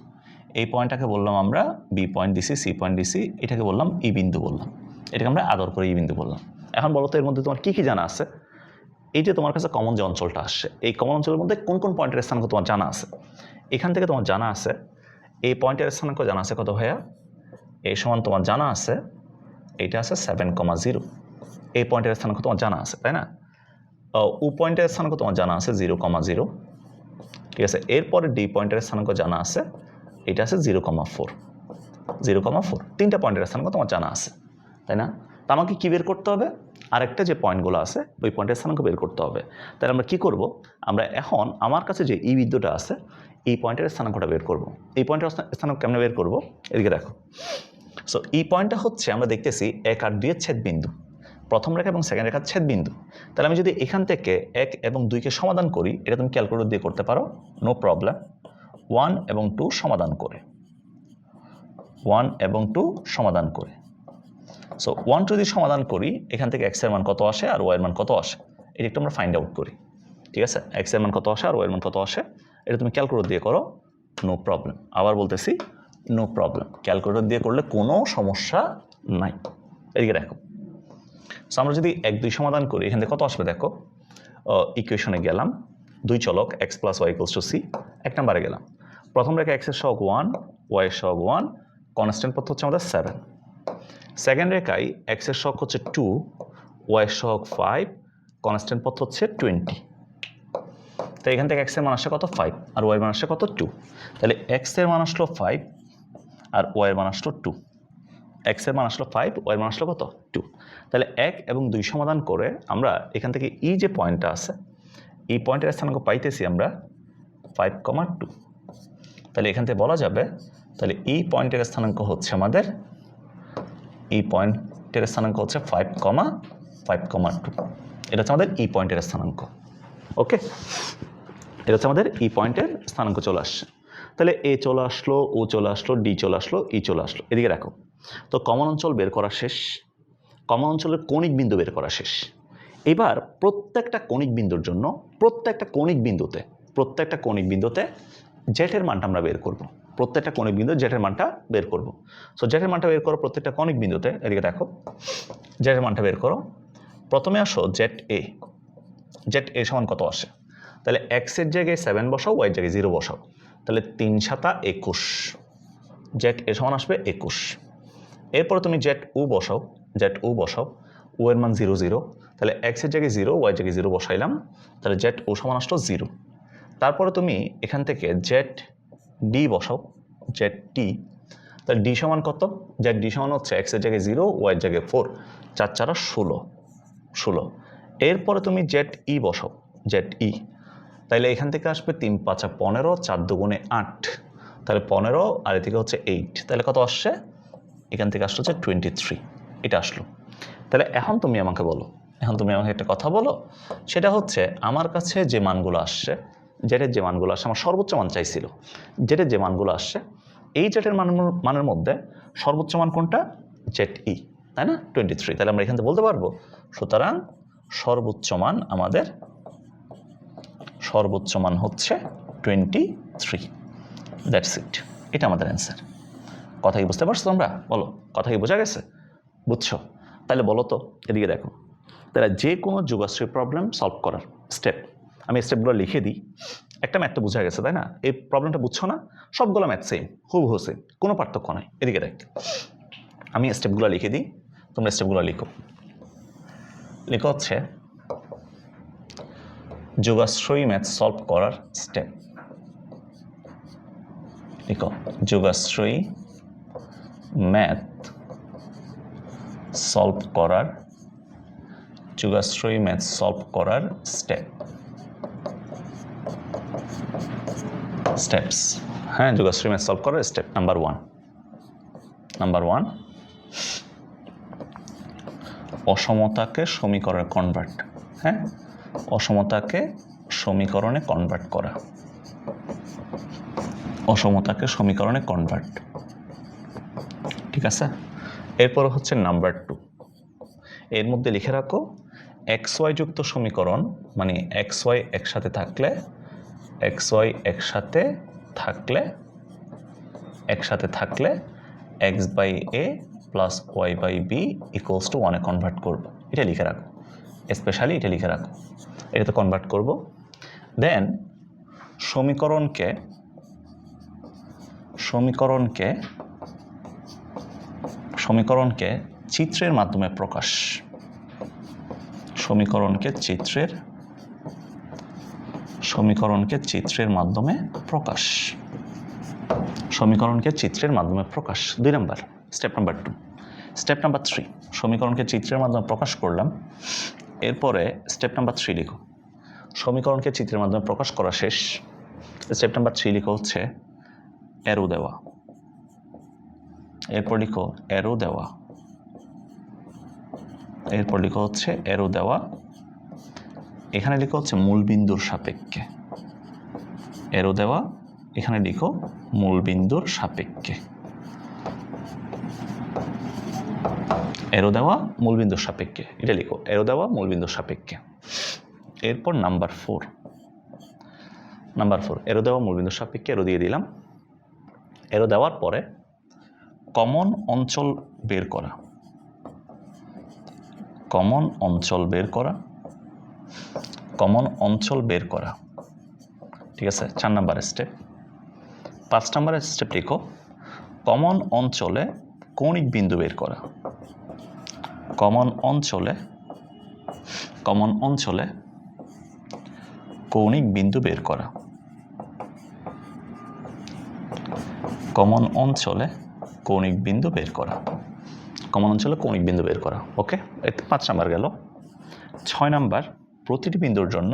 এই পয়েন্টটাকে বললাম আমরা বি পয়েন্ট দিছি, সি পয়েন্ট দিছি, এটাকে বললাম ই বিন্দু বললাম, এটাকে আমরা আদর করে ই বিন্দু বললাম। এখন বলো তো এর মধ্যে তোমার কী কী জানা আছে? এই যে তোমার কাছে কমন যে অঞ্চলটা আসছে, এই কমন অঞ্চলের মধ্যে কোন কোন পয়েন্টের স্থানাঙ্ক তোমার জানা আছে? এখান থেকে তোমার জানা আছে এই পয়েন্টের স্থানাঙ্ক জানা আছে কত ভাইয়া? এই সমান তোমার জানা আছে, এইটা আছে 7,0। এই পয়েন্টের স্থানাঙ্ক তোমার জানা আছে, তাই না? ও পয়েন্টের স্থানাঙ্ক তোমার জানা আছে 0,0, ঠিক আছে। এরপরে ডি পয়েন্টের স্থানাঙ্ক জানা আছে, এটা আছে 0,4, 0,4। তিনটা পয়েন্টের স্থানাঙ্ক তোমার জানা আছে, তাই না? তা আমাকে কী বের করতে হবে? আরেকটা যে পয়েন্টগুলো আছে ওই পয়েন্টের স্থানাঙ্ক বের করতে হবে। তাহলে আমরা কী করব? আমরা এখন আমার কাছে যে ই বিন্দুটা আছে এই পয়েন্টের স্থানাঙ্কটা বের করব। এই পয়েন্টের স্থানাঙ্ক কেমনে বের করব? এদিকে দেখো। সো এই পয়েন্টটা হচ্ছে আমরা দেখতেছি 1 আর 2 এর ছেদ বিন্দু, প্রথম রেখা এবং সেকেন্ড রেখার ছেদ বিন্দু। তাহলে আমি যদি এখান থেকে 1 এবং 2কে সমাধান করি, এটা তুমি ক্যালকুলেটর দিয়ে করতে পারো, নো প্রবলেম। 1 এবং 2 সমাধান করে, 1 এবং 2 সমাধান করে, সো 1 যদি সমাধান করি এখান থেকে x এর মান কত আসে আর y এর মান কত আসে এটা একটু আমরা ফাইন্ড আউট করি, ঠিক আছে। x এর মান কত আসে আর y এর মান কত আসে এটা তুমি ক্যালকুলেটর দিয়ে করো, নো প্রবলেম। আবার বলতেছি, নো প্রবলেম, ক্যালকুলেটর দিয়ে করলে কোনো সমস্যা নাই। এদিকে দেখো, সো আমরা যদি 1, 2 সমাধান করি এখান থেকে কত আসবে দেখো। ইকুয়েশনে গেলাম, দুই চলক x + y = c, 1 নম্বরে গেলাম, প্রথম রেখা x এর সহগ 1, y এর সহগ 1, কনস্ট্যান্ট পথ হচ্ছে আমাদের 7। সেকেন্ড রেখায় x এর সহগ হচ্ছে 2, y এর সহগ 5, কনস্ট্যান্ট পথ হচ্ছে 20। তো এখান থেকে x এর মান আসে কত? 5, আর y এর মান আসে কত? 2। তাহলে x এর মান আসলো 5 আর y এর মান আসলো 2। x এর মান আসলো 5, y এর মান আসলো কত? 2। তাহলে 1 এবং 2 সমাধান করে আমরা এখান থেকে ই যে পয়েন্টটা আছে এই পয়েন্টের স্থানাঙ্ক পাইতেছি আমরা 5,2। তাহলে এখান থেকে বলা যাবে তাহলে এই পয়েন্টের স্থানাঙ্ক হচ্ছে আমাদের, এই পয়েন্টের স্থানাঙ্ক হচ্ছে 5,2। এটা হচ্ছে আমাদের ই পয়েন্টের স্থানাঙ্ক। ওকে, এটা হচ্ছে আমাদের ই পয়েন্টের স্থানাঙ্ক চলে আসছে। তাহলে এ চলে আসলো, ও চলে আসলো, ডি চলে আসলো, ই চলে আসলো। এদিকে রাখো, তো কমন অঞ্চল বের করা শেষ, কমন অঞ্চলের কৌণিক বিন্দু বের করা শেষ। এবার প্রত্যেকটা কৌণিক বিন্দুর জন্য প্রত্যেকটা কৌণিক বিন্দুতে জেটের মানটা আমরা বের করব। প্রত্যেকটা কৌণিক বিন্দু জেটের মানটা বের করব। সো জেটের মানটা বের করো প্রত্যেকটা কৌণিক বিন্দুতে। এদিকে দেখো, জেটের মানটা বের করো। প্রথমে আসো জেট এ সমান কত আসে? তাহলে এক্স এর জায়গায় 7 বসাও, ওয়াই এর জায়গায় 0 বসাও, তাহলে 3 × 7 = 21, জেট এ সমান আসবে 21। এরপরে তুমি জেট ও বসাও, ও এর মান 0, 0, তাহলে এক্স এর জায়গায় 0, ওয়াই এর জায়গায় 0 বসাইলাম, তাহলে জেট ও সমান আসলো 0। তারপরে তুমি এখান থেকে জেট ডি বসাও, জেট টি, তাহলে ডি সমান কত? জেট ডি সমান হচ্ছে এক্স এর জায়গায় 0, ওয়াই এর জায়গায় 4, 4 × 4 = 16। এরপরে তুমি জেট ই বসাও, জেট ই, তাহলে এখান থেকে আসবে 3 × 5 = 15, 4 × 2 = 8, তাহলে 15 আর এদিকে হচ্ছে 8, তাহলে কত আসছে? এখান থেকে আসলো হচ্ছে 23, এটা আসলো। তাহলে এখন তুমি আমাকে বলো, একটা কথা বলো, সেটা হচ্ছে আমার কাছে যে মানগুলো আসছে, জেটের যে মানগুলো আসছে, আমার সর্বোচ্চ মান চাইছিল, জেটের যে মানগুলো আসছে এই জেটের মানের মধ্যে সর্বোচ্চ মান কোনটা? জেট ই, তাই না? 23। তাহলে আমরা এখান থেকে বলতে পারবো, সুতরাং সর্বোচ্চ মান হচ্ছে 23। দ্যাটস ইট, এটা আমাদের অ্যান্সার। কথা কি বুঝতে পারছো তোমরা? বলো, কথা কি বোঝা গেছে? বুঝছো? তাহলে বলো তো, এদিকে দেখো, তাহলে যে কোনো যোগাশ্রী প্রবলেম সলভ করার স্টেপ আমি স্টেপগুলো লিখে দিই। একটা ম্যাথ তো বোঝা গেছে, তাই না? এই প্রবলেমটা বুঝছো না? সবগুলো ম্যাথ সেম, হুবহু সেম, কোনো পার্থক্য নাই। এদিকে দেখ, আমি স্টেপগুলো লিখে দিই, তোমরা স্টেপগুলো লিখো। লিখো হচ্ছে যোগাশ্রয়ী ম্যাথ সলভ করার স্টেপ। লিখো যোগাশ্রয়ী ম্যাথ সলভ করার স্টেপ স্টেপস। হ্যাঁ, যোগাশ্রয়ী ম্যাথ সলভ করার স্টেপ নাম্বার ওয়ান, অসমতাকে সমীকরণে কনভার্ট। হ্যাঁ, অসমতাকে সমীকরণে কনভার্ট করা, অসমতাকে সমীকরণে কনভার্ট। ঠিক আছে, এরপর হচ্ছে নাম্বার 2, এর মধ্যে লিখে রাখো এক্স ওয়াই যুক্ত সমীকরণ, মানে এক্স ওয়াই একসাথে থাকলে X by A plus Y by B equals to 1-এ কনভার্ট করবো। এটা লিখে রাখো, স্পেশালি এটা লিখে রাখো, এটাতে কনভার্ট করব। দেন সমীকরণকে চিত্রের মাধ্যমে প্রকাশ, সমীকরণকে চিত্রের মাধ্যমে প্রকাশ। 2 number, step number 2। Step number 3, সমীকরণকে চিত্রের মাধ্যমে প্রকাশ করলাম। এরপরে স্টেপ নাম্বার 3 লিখো, সমীকরণকে চিত্রের মাধ্যমে প্রকাশ করা শেষ। স্টেপ নাম্বার 3 লিখো হচ্ছে অ্যারো দেওয়া। এরপর লিখো অ্যারো দেওয়া। এখানে লিখো হচ্ছে মূলবিন্দুর সাপেক্ষে। অ্যারো দেওয়া, এখানে লিখো মূলবিন্দুর সাপেক্ষে। অ্যারো দেওয়া মূলবিন্দুর সাপেক্ষে, এটা লিখো অ্যারো দেওয়া মূলবিন্দুর সাপেক্ষে। এরপর নাম্বার 4, অ্যারো দেওয়া মূলবিন্দুর সাপেক্ষে অ্যারো দিয়ে দিলাম। অ্যারো দেওয়ার পরে কমন অঞ্চল বের করা, কমন অঞ্চল বের করা। ঠিক আছে, 4 নাম্বারের স্টেপ। 5 নাম্বারের স্টেপ লিখো কমন অঞ্চলে কৌণিক বিন্দু বের করা, কমন অঞ্চলে কৌণিক বিন্দু বের করা, কমন অঞ্চলে কৌণিক বিন্দু বের করা। ওকে, 5 নাম্বার গেল। 6 নাম্বার, প্রতিটি বিন্দুর জন্য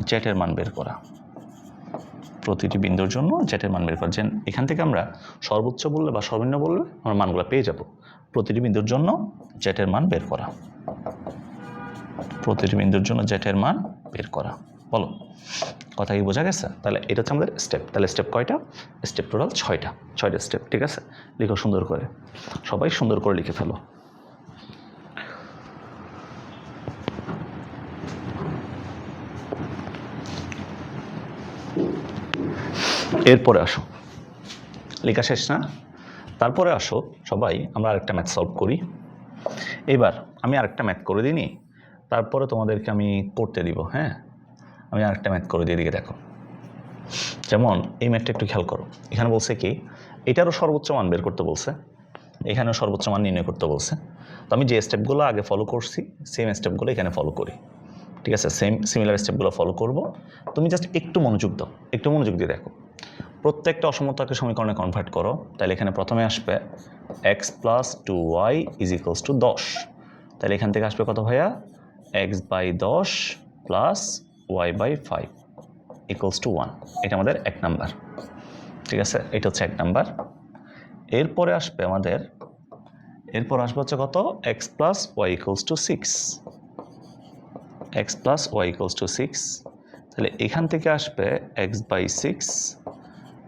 জেটের মান বের করা, যেন এখান থেকে আমরা সর্বোচ্চ বললে বা সর্বনিম্ন বললে আমরা মানগুলো পেয়ে যাব। প্রতিটি বিন্দুর জন্য জেটের মান বের করা, বলো কথা কি বোঝা গেছে? তাহলে এটা হচ্ছে আমাদের স্টেপ। তাহলে স্টেপ কয়টা? স্টেপ টোটাল 6টা স্টেপ। ঠিক আছে, লিখো সুন্দর করে, সবাই সুন্দর করে লিখে ফেলো। এরপরে আসো, লেখা শেষ না? তারপরে আসো সবাই আমরা আরেকটা ম্যাথ সলভ করি। এবার আমি আরেকটা ম্যাথ করে দিইনি, তারপরে তোমাদেরকে আমি করতে দিব। হ্যাঁ, আমি আরেকটা ম্যাথ করে দিয়ে দিকে দেখো। যেমন এই ম্যাথটা একটু খেয়াল করো, এখানে বলছে কি এটারও সর্বোচ্চ মান বের করতে বলছে, এখানেও সর্বোচ্চ মান নির্ণয় করতে বলছে। তো আমি যে স্টেপগুলো আগে ফলো করছি সেম স্টেপগুলো এখানে ফলো করি। ঠিক আছে, সিমিলার স্টেপগুলো ফলো করব। তুমি জাস্ট একটু মনোযোগ দাও, একটু মনোযোগ দিয়ে দেখো। প্রত্যেকটা অসমতাকে সমীকরণে কনভার্ট করো। তাহলে এখানে প্রথমে আসবে x + 2y = 10। তাহলে এখান থেকে আসবে কত ভাইয়া? x by 10 plus y by 5 = 1। এটা আমাদের 1 নাম্বার। ঠিক আছে, এটা হচ্ছে 1 নাম্বার। এরপরে আসবে আমাদের, হচ্ছে কত? x + y = 6। x + y = 6। তাহলে এখান থেকে আসবে x by 6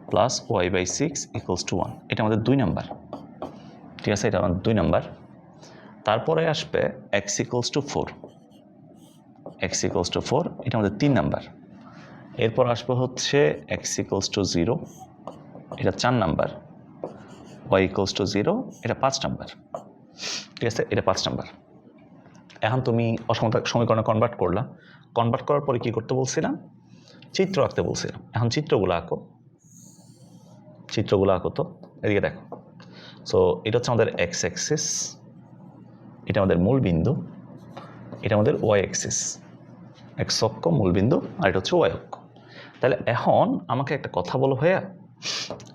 plus y by 6 = 1। এটা আমাদের 2 নাম্বার। ঠিক আছে, এটা আমাদের 2 নাম্বার। তারপরে আসবে x = 4। এটা আমাদের 3 নাম্বার। এরপর আসবে হচ্ছে x = 0, এটা 4 নাম্বার। y = 0, এটা 5 নাম্বার। ঠিক আছে, এটা 5 নাম্বার। এখন তুমি অসমতা সমীকরণে কনভার্ট করলা। কনভার্ট করার পরে কী করতে বলছিলাম? চিত্র আঁকতে বলছিলাম। এখন চিত্রগুলো আঁকো তো। এদিকে দেখো, সো এটা হচ্ছে আমাদের এক্স অ্যাক্সিস, এটা আমাদের মূল বিন্দু, এটা আমাদের ওয়াই অ্যাক্সিস, এক্স অক্ষ মূল বিন্দু, আর এটা হচ্ছে ওয়াই অক্ষ। তাহলে এখন আমাকে একটা কথা বলো ভাইয়া,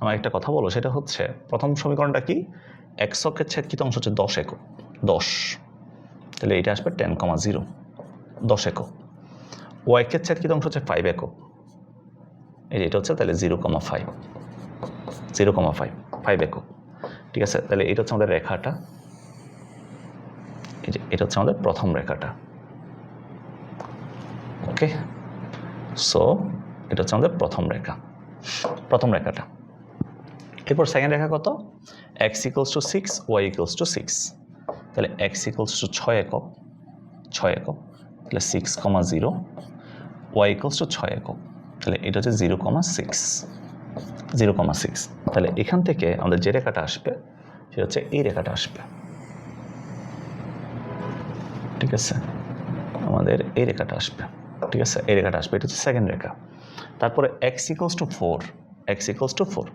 আমার একটা কথা বলো, সেটা হচ্ছে প্রথম সমীকরণটা কি, এক্স অক্ষের ছেদকৃত অংশ হচ্ছে 10 একক, 10, তাহলে এটা আসবে 10,0, 10 একক। ওয়াই অক্ষের ছেদকৃত অংশ হচ্ছে 5 একক, এটা হচ্ছে তাহলে 0,5, 0,5, 5 একক। ঠিক আছে, তাহলে এটা হচ্ছে আমাদের রেখাটা, এই যে এটা হচ্ছে আমাদের প্রথম রেখাটা। ওকে, সো এটা হচ্ছে আমাদের প্রথম রেখা, প্রথম রেখাটা। এরপর সেকেন্ড রেখা কত, x equals to 6, y equals to 6, তাহলে এক্স ইকুয়ালস টু 6 একক, 6 একক, তাহলে 6,0, ওয়াই ইকুয়ালস টু 6 একক, তাহলে এটা হচ্ছে 0,6, 0,6। তাহলে এখান থেকে আমাদের যে রেখাটা আসবে সেটা হচ্ছে এই রেখাটা আসবে। ঠিক আছে, আমাদের এই রেখাটা আসবে। ঠিক আছে, এই রেখাটা আসবে, এটা হচ্ছে সেকেন্ড রেখা। তারপরে x equals two 4, x equals two 4,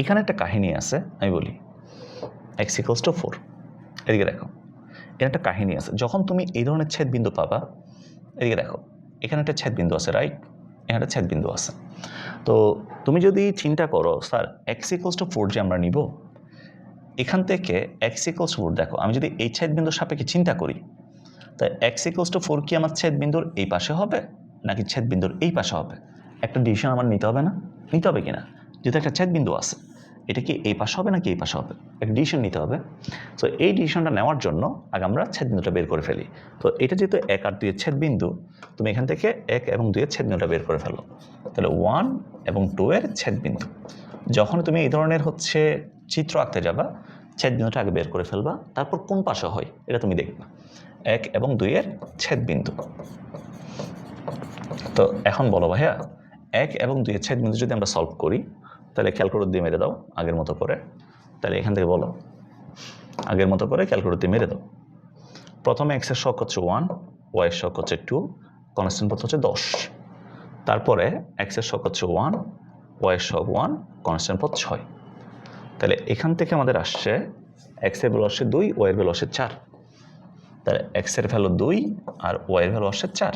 এখানে একটা কাহিনী আছে, আমি বলি এক্স ইকুয়ালস টু 4, এদিকে দেখো, এখানে একটা কাহিনী আছে। যখন তুমি এই ধরনের ছেদ বিন্দু পাবা, এদিকে দেখো, এখানে একটা ছেদ বিন্দু আছে, রাইট, এখানে একটা ছেদ বিন্দু আছে। তো তুমি যদি চিন্তা করো স্যার এক্স ইকুয়ালস টু 4 যে আমরা নিব, এখান থেকে এক্স ইকুয়ালস টু 4, দেখো আমি যদি এই ছেদ বিন্দুর সাপেক্ষে চিন্তা করি, তাই এক্স ইকুয়ালস টু 4 কি আমার ছেদ বিন্দুর এই পাশে হবে নাকি ছেদ বিন্দুর এই পাশে হবে, একটা ডিসিশন আমার নিতে হবে না, নিতে হবে কিনা, যেহেতু একটা ছেদ বিন্দু আছে, এটা কি এই পাশে হবে নাকি এই পাশে হবে, একটা ডিসিশন নিতে হবে। সো এই ডিসিশনটা নেওয়ার জন্য আগে আমরা ছেদ বিন্দুটা বের করে ফেলি। তো এটা যেহেতু 1 আর 2 এর ছেদ বিন্দু, তুমি এখান থেকে 1 এবং 2 এর ছেদ বিন্দুটা বের করে ফেলো, তাহলে 1 এবং 2 এর ছেদ বিন্দু। যখন তুমি এই ধরনের হচ্ছে চিত্র আঁকতে যাবা, ছেদ বিন্দুটা আগে বের করে ফেলবা, তারপর কোন পাশে হয় এটা তুমি দেখবা, 1 এবং 2 এর ছেদ বিন্দু। তো এখন বলো ভাইয়া, 1 এবং 2 এর ছেদ বিন্দু যদি আমরা সলভ করি, তাহলে ক্যালকুলেটর দিয়ে মেরে দাও আগের মতো করে, তাহলে এখান থেকে বলো, আগের মতো করে ক্যালকুলেটর দিয়ে মেরে দাও। প্রথমে এক্স এর সহগ হচ্ছে 1, ওয়াই এর সহগ হচ্ছে 2, কনস্ট্যান্ট পদ হচ্ছে 10। তারপরে এক্স এর সহগ হচ্ছে 1, ওয়াই এর সহগ 1, কনস্ট্যান্ট পদ 6। তাহলে এখান থেকে আমাদের আসছে এক্স এর ভ্যালু আসছে 2, ওয়াই এর ভ্যালু আসছে 4, তাহলে এক্স এর ভ্যালু 2 আর ওয়াই এর ভ্যালু আসছে 4,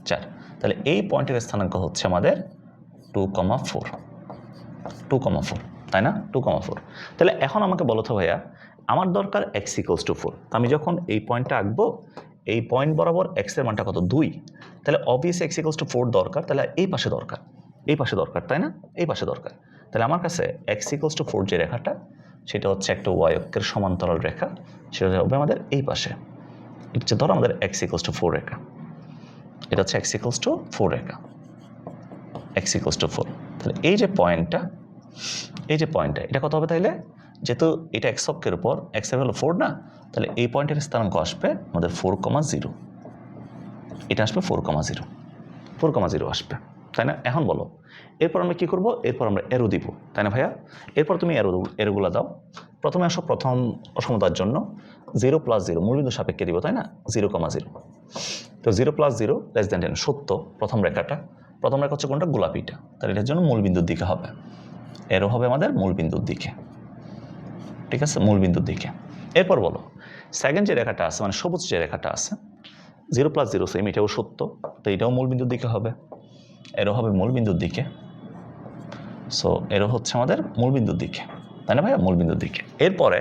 4। তাহলে এই পয়েন্টের স্থানাঙ্ক হচ্ছে আমাদের 2,4, 2,4, তাই না, 2,4। তাহলে এখন আমাকে বলো তো ভাইয়া, আমার দরকার এক্স ইকুয়ালস টু 4, আমি যখন এই পয়েন্টটা আঁকবো, এই পয়েন্ট বরাবর এক্স এর মানটা কত, 2, তাহলে অবভিয়াসলি এক্স ইকুয়ালস টু 4 দরকার, তাহলে এই পাশে দরকার, এই পাশে দরকার, তাই না, এই পাশে দরকার। তাহলে আমার কাছে এক্স ইকুয়ালস টু 4 যে রেখাটা, সেটা হচ্ছে একটা ওয়াই অক্ষের সমান্তরাল রেখা, সেটা হবে আমাদের এই পাশে, এটা হচ্ছে ধরো আমাদের এক্স ইকুয়ালস টু 4 রেখা, এটা হচ্ছে এক্স ইকুয়ালস টু 4 রেখা, এক্স ইকুয়ালস টু 4। তাহলে এই যে পয়েন্টটা, এই যে পয়েন্টটা, এটা কত হবে তাইলে, যেহেতু এটা এক্স অক্ষের উপর, এক্স এর ভ্যালু 4 না, তাহলে এই পয়েন্টের স্থানাঙ্ক আসবে আমাদের 4,0, এটা আসবে 4,0, 4,0 আসবে, তাই না। এখন বলো এরপর আমরা কী করবো, এরপর আমরা এরো দিব, তাই না ভাইয়া। এরপর তুমি এরোগুলো দাও। প্রথমে আসো প্রথম অসমতার জন্য 0 + 0 মূলবিন্দু সাপেক্ষে দিব, তাই না, 0,0। তো 0 + 0 < 10, সত্য প্রথম রেখাটা, প্রথম রেখা হচ্ছে কোনটা, গোলাপিটা, তাহলে এটার জন্য মূলবিন্দুর দিকে হবে, এরো হবে আমাদের মূলবিন্দুর দিকে, ঠিক আছে, মূলবিন্দুর দিকে। এরপর বলো সেকেন্ড যে রেখাটা আছে, মানে সবুজ যে রেখাটা আছে, 0 + 0 সেম, এটাও সত্য, তো এটাও মূলবিন্দুর দিকে হবে, এরো হবে মূলবিন্দুর দিকে। সো এরো হচ্ছে আমাদের মূলবিন্দুর দিকে, তাই না ভাইয়া, মূলবিন্দুর দিকে। এরপরে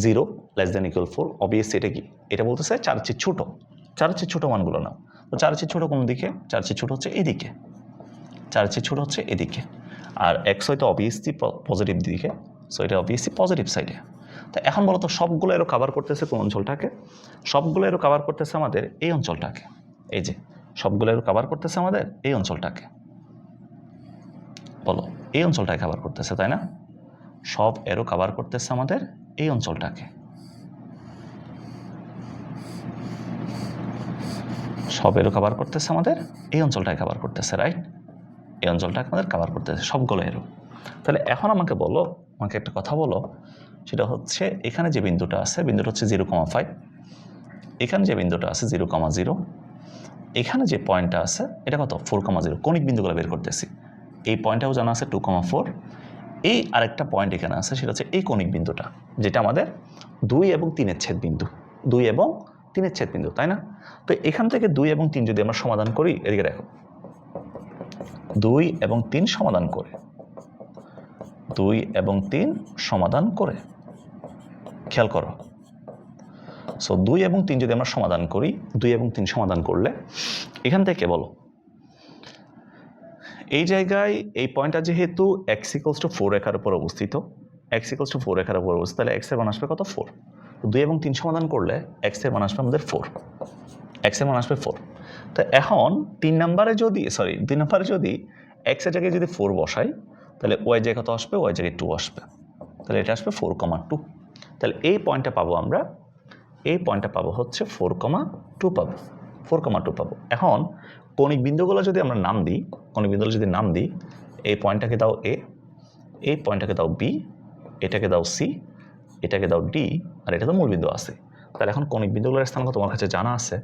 0 < 4, অবভিয়াসলি এটা কি, এটা বলতেছে 4 চেয়ে ছোটো, 4 চেয়ে ছোটো মানগুলো নাও। তো 4 চেয়ে ছোটো কোন দিকে, 4 চেয়ে ছোটো হচ্ছে এদিকে, 4 চেয়ে ছোটো হচ্ছে এদিকে। আর এক্স হয়তো অবভিয়াসলি পজিটিভ দিকে, সো এটা অবভিয়াসলি পজিটিভ সাইডে। তো এখন বলো তো সবগুলো এরও কাভার করতেছে কোন অঞ্চলটাকে, সবগুলো এরও কাভার করতেছে আমাদের এই অঞ্চলটাকে, এই যে সবগুলো এরও কাভার করতেছে আমাদের এই অঞ্চলটাকে, বলো এই অঞ্চলটাকে কাভার করতেছে, তাই না, সব এরও কাভার করতেছে আমাদের এই অঞ্চলটাকে, সব এরও কাভার করতেছে আমাদের এই অঞ্চলটাকে কাভার করতেছে, রাইট, এই অঞ্চলটাকে আমাদের কাভার করতেছে সবগুলো এরও। তাহলে এখন আমাকে বলো, আমাকে একটা কথা বলো, সেটা হচ্ছে এখানে যে বিন্দুটা আছে, বিন্দুটা হচ্ছে 0,5, এখানে যে বিন্দুটা আছে 0,0, এখানে যে পয়েন্টটা আছে এটা কত, 4,0, কৌণিক বিন্দুগুলো বের করতেছি। এই পয়েন্টটাও জানা আছে 2,4, এই আরেকটা পয়েন্ট এখানে আছে, সেটা হচ্ছে এই কৌণিক বিন্দুটা, যেটা আমাদের 2 এবং 3-এর ছেদ বিন্দু, 2 এবং 3-এর ছেদ বিন্দু, তাই না? তো এখান থেকে 2 এবং 3 যদি আমরা সমাধান করি, এদিকে দেখো 2 এবং 3 সমাধান করে, 2 এবং 3 সমাধান করে, খেয়াল করো। সো 2 এবং 3 যদি আমরা সমাধান করি, 2 এবং 3 সমাধান করলে এখান থেকে বলো এই জায়গায় এই পয়েন্টটা যেহেতু x = 4 রেখার উপর অবস্থিত, x = 4 রেখার উপর অবস্থিত, তাহলে x এর মান আসবে কত? 4। 2 এবং 3 সমাধান করলে x এর মান আসবে আমাদের 4, x এর মান আসবে 4। তো এখন 2 নম্বরে যদি x এর জায়গায় যদি 4 বসাই, তাহলে y জায়গায় কত আসবে? y জায়গায় 2 আসবে, তাহলে এটা আসবে 4,2। তাহলে এই পয়েন্টটা পাবো আমরা, এই পয়েন্টটা পাবো হচ্ছে 4,2 পাবো, 4,2 পাবো। এখন কৌণিক বিন্দুগুলো যদি আমরা নাম দিই, কৌণিক বিন্দুগুলো যদি নাম দিই, এই পয়েন্টটাকে দাও A, এই পয়েন্টটাকে দাও B, এটাকে দাও C, এটাকে দাও D, আর এটা তো মূলবিন্দু আছে। তাহলে এখন কৌণিক বিন্দুগুলোর স্থানাঙ্ক তোমার কাছে জানা আছে।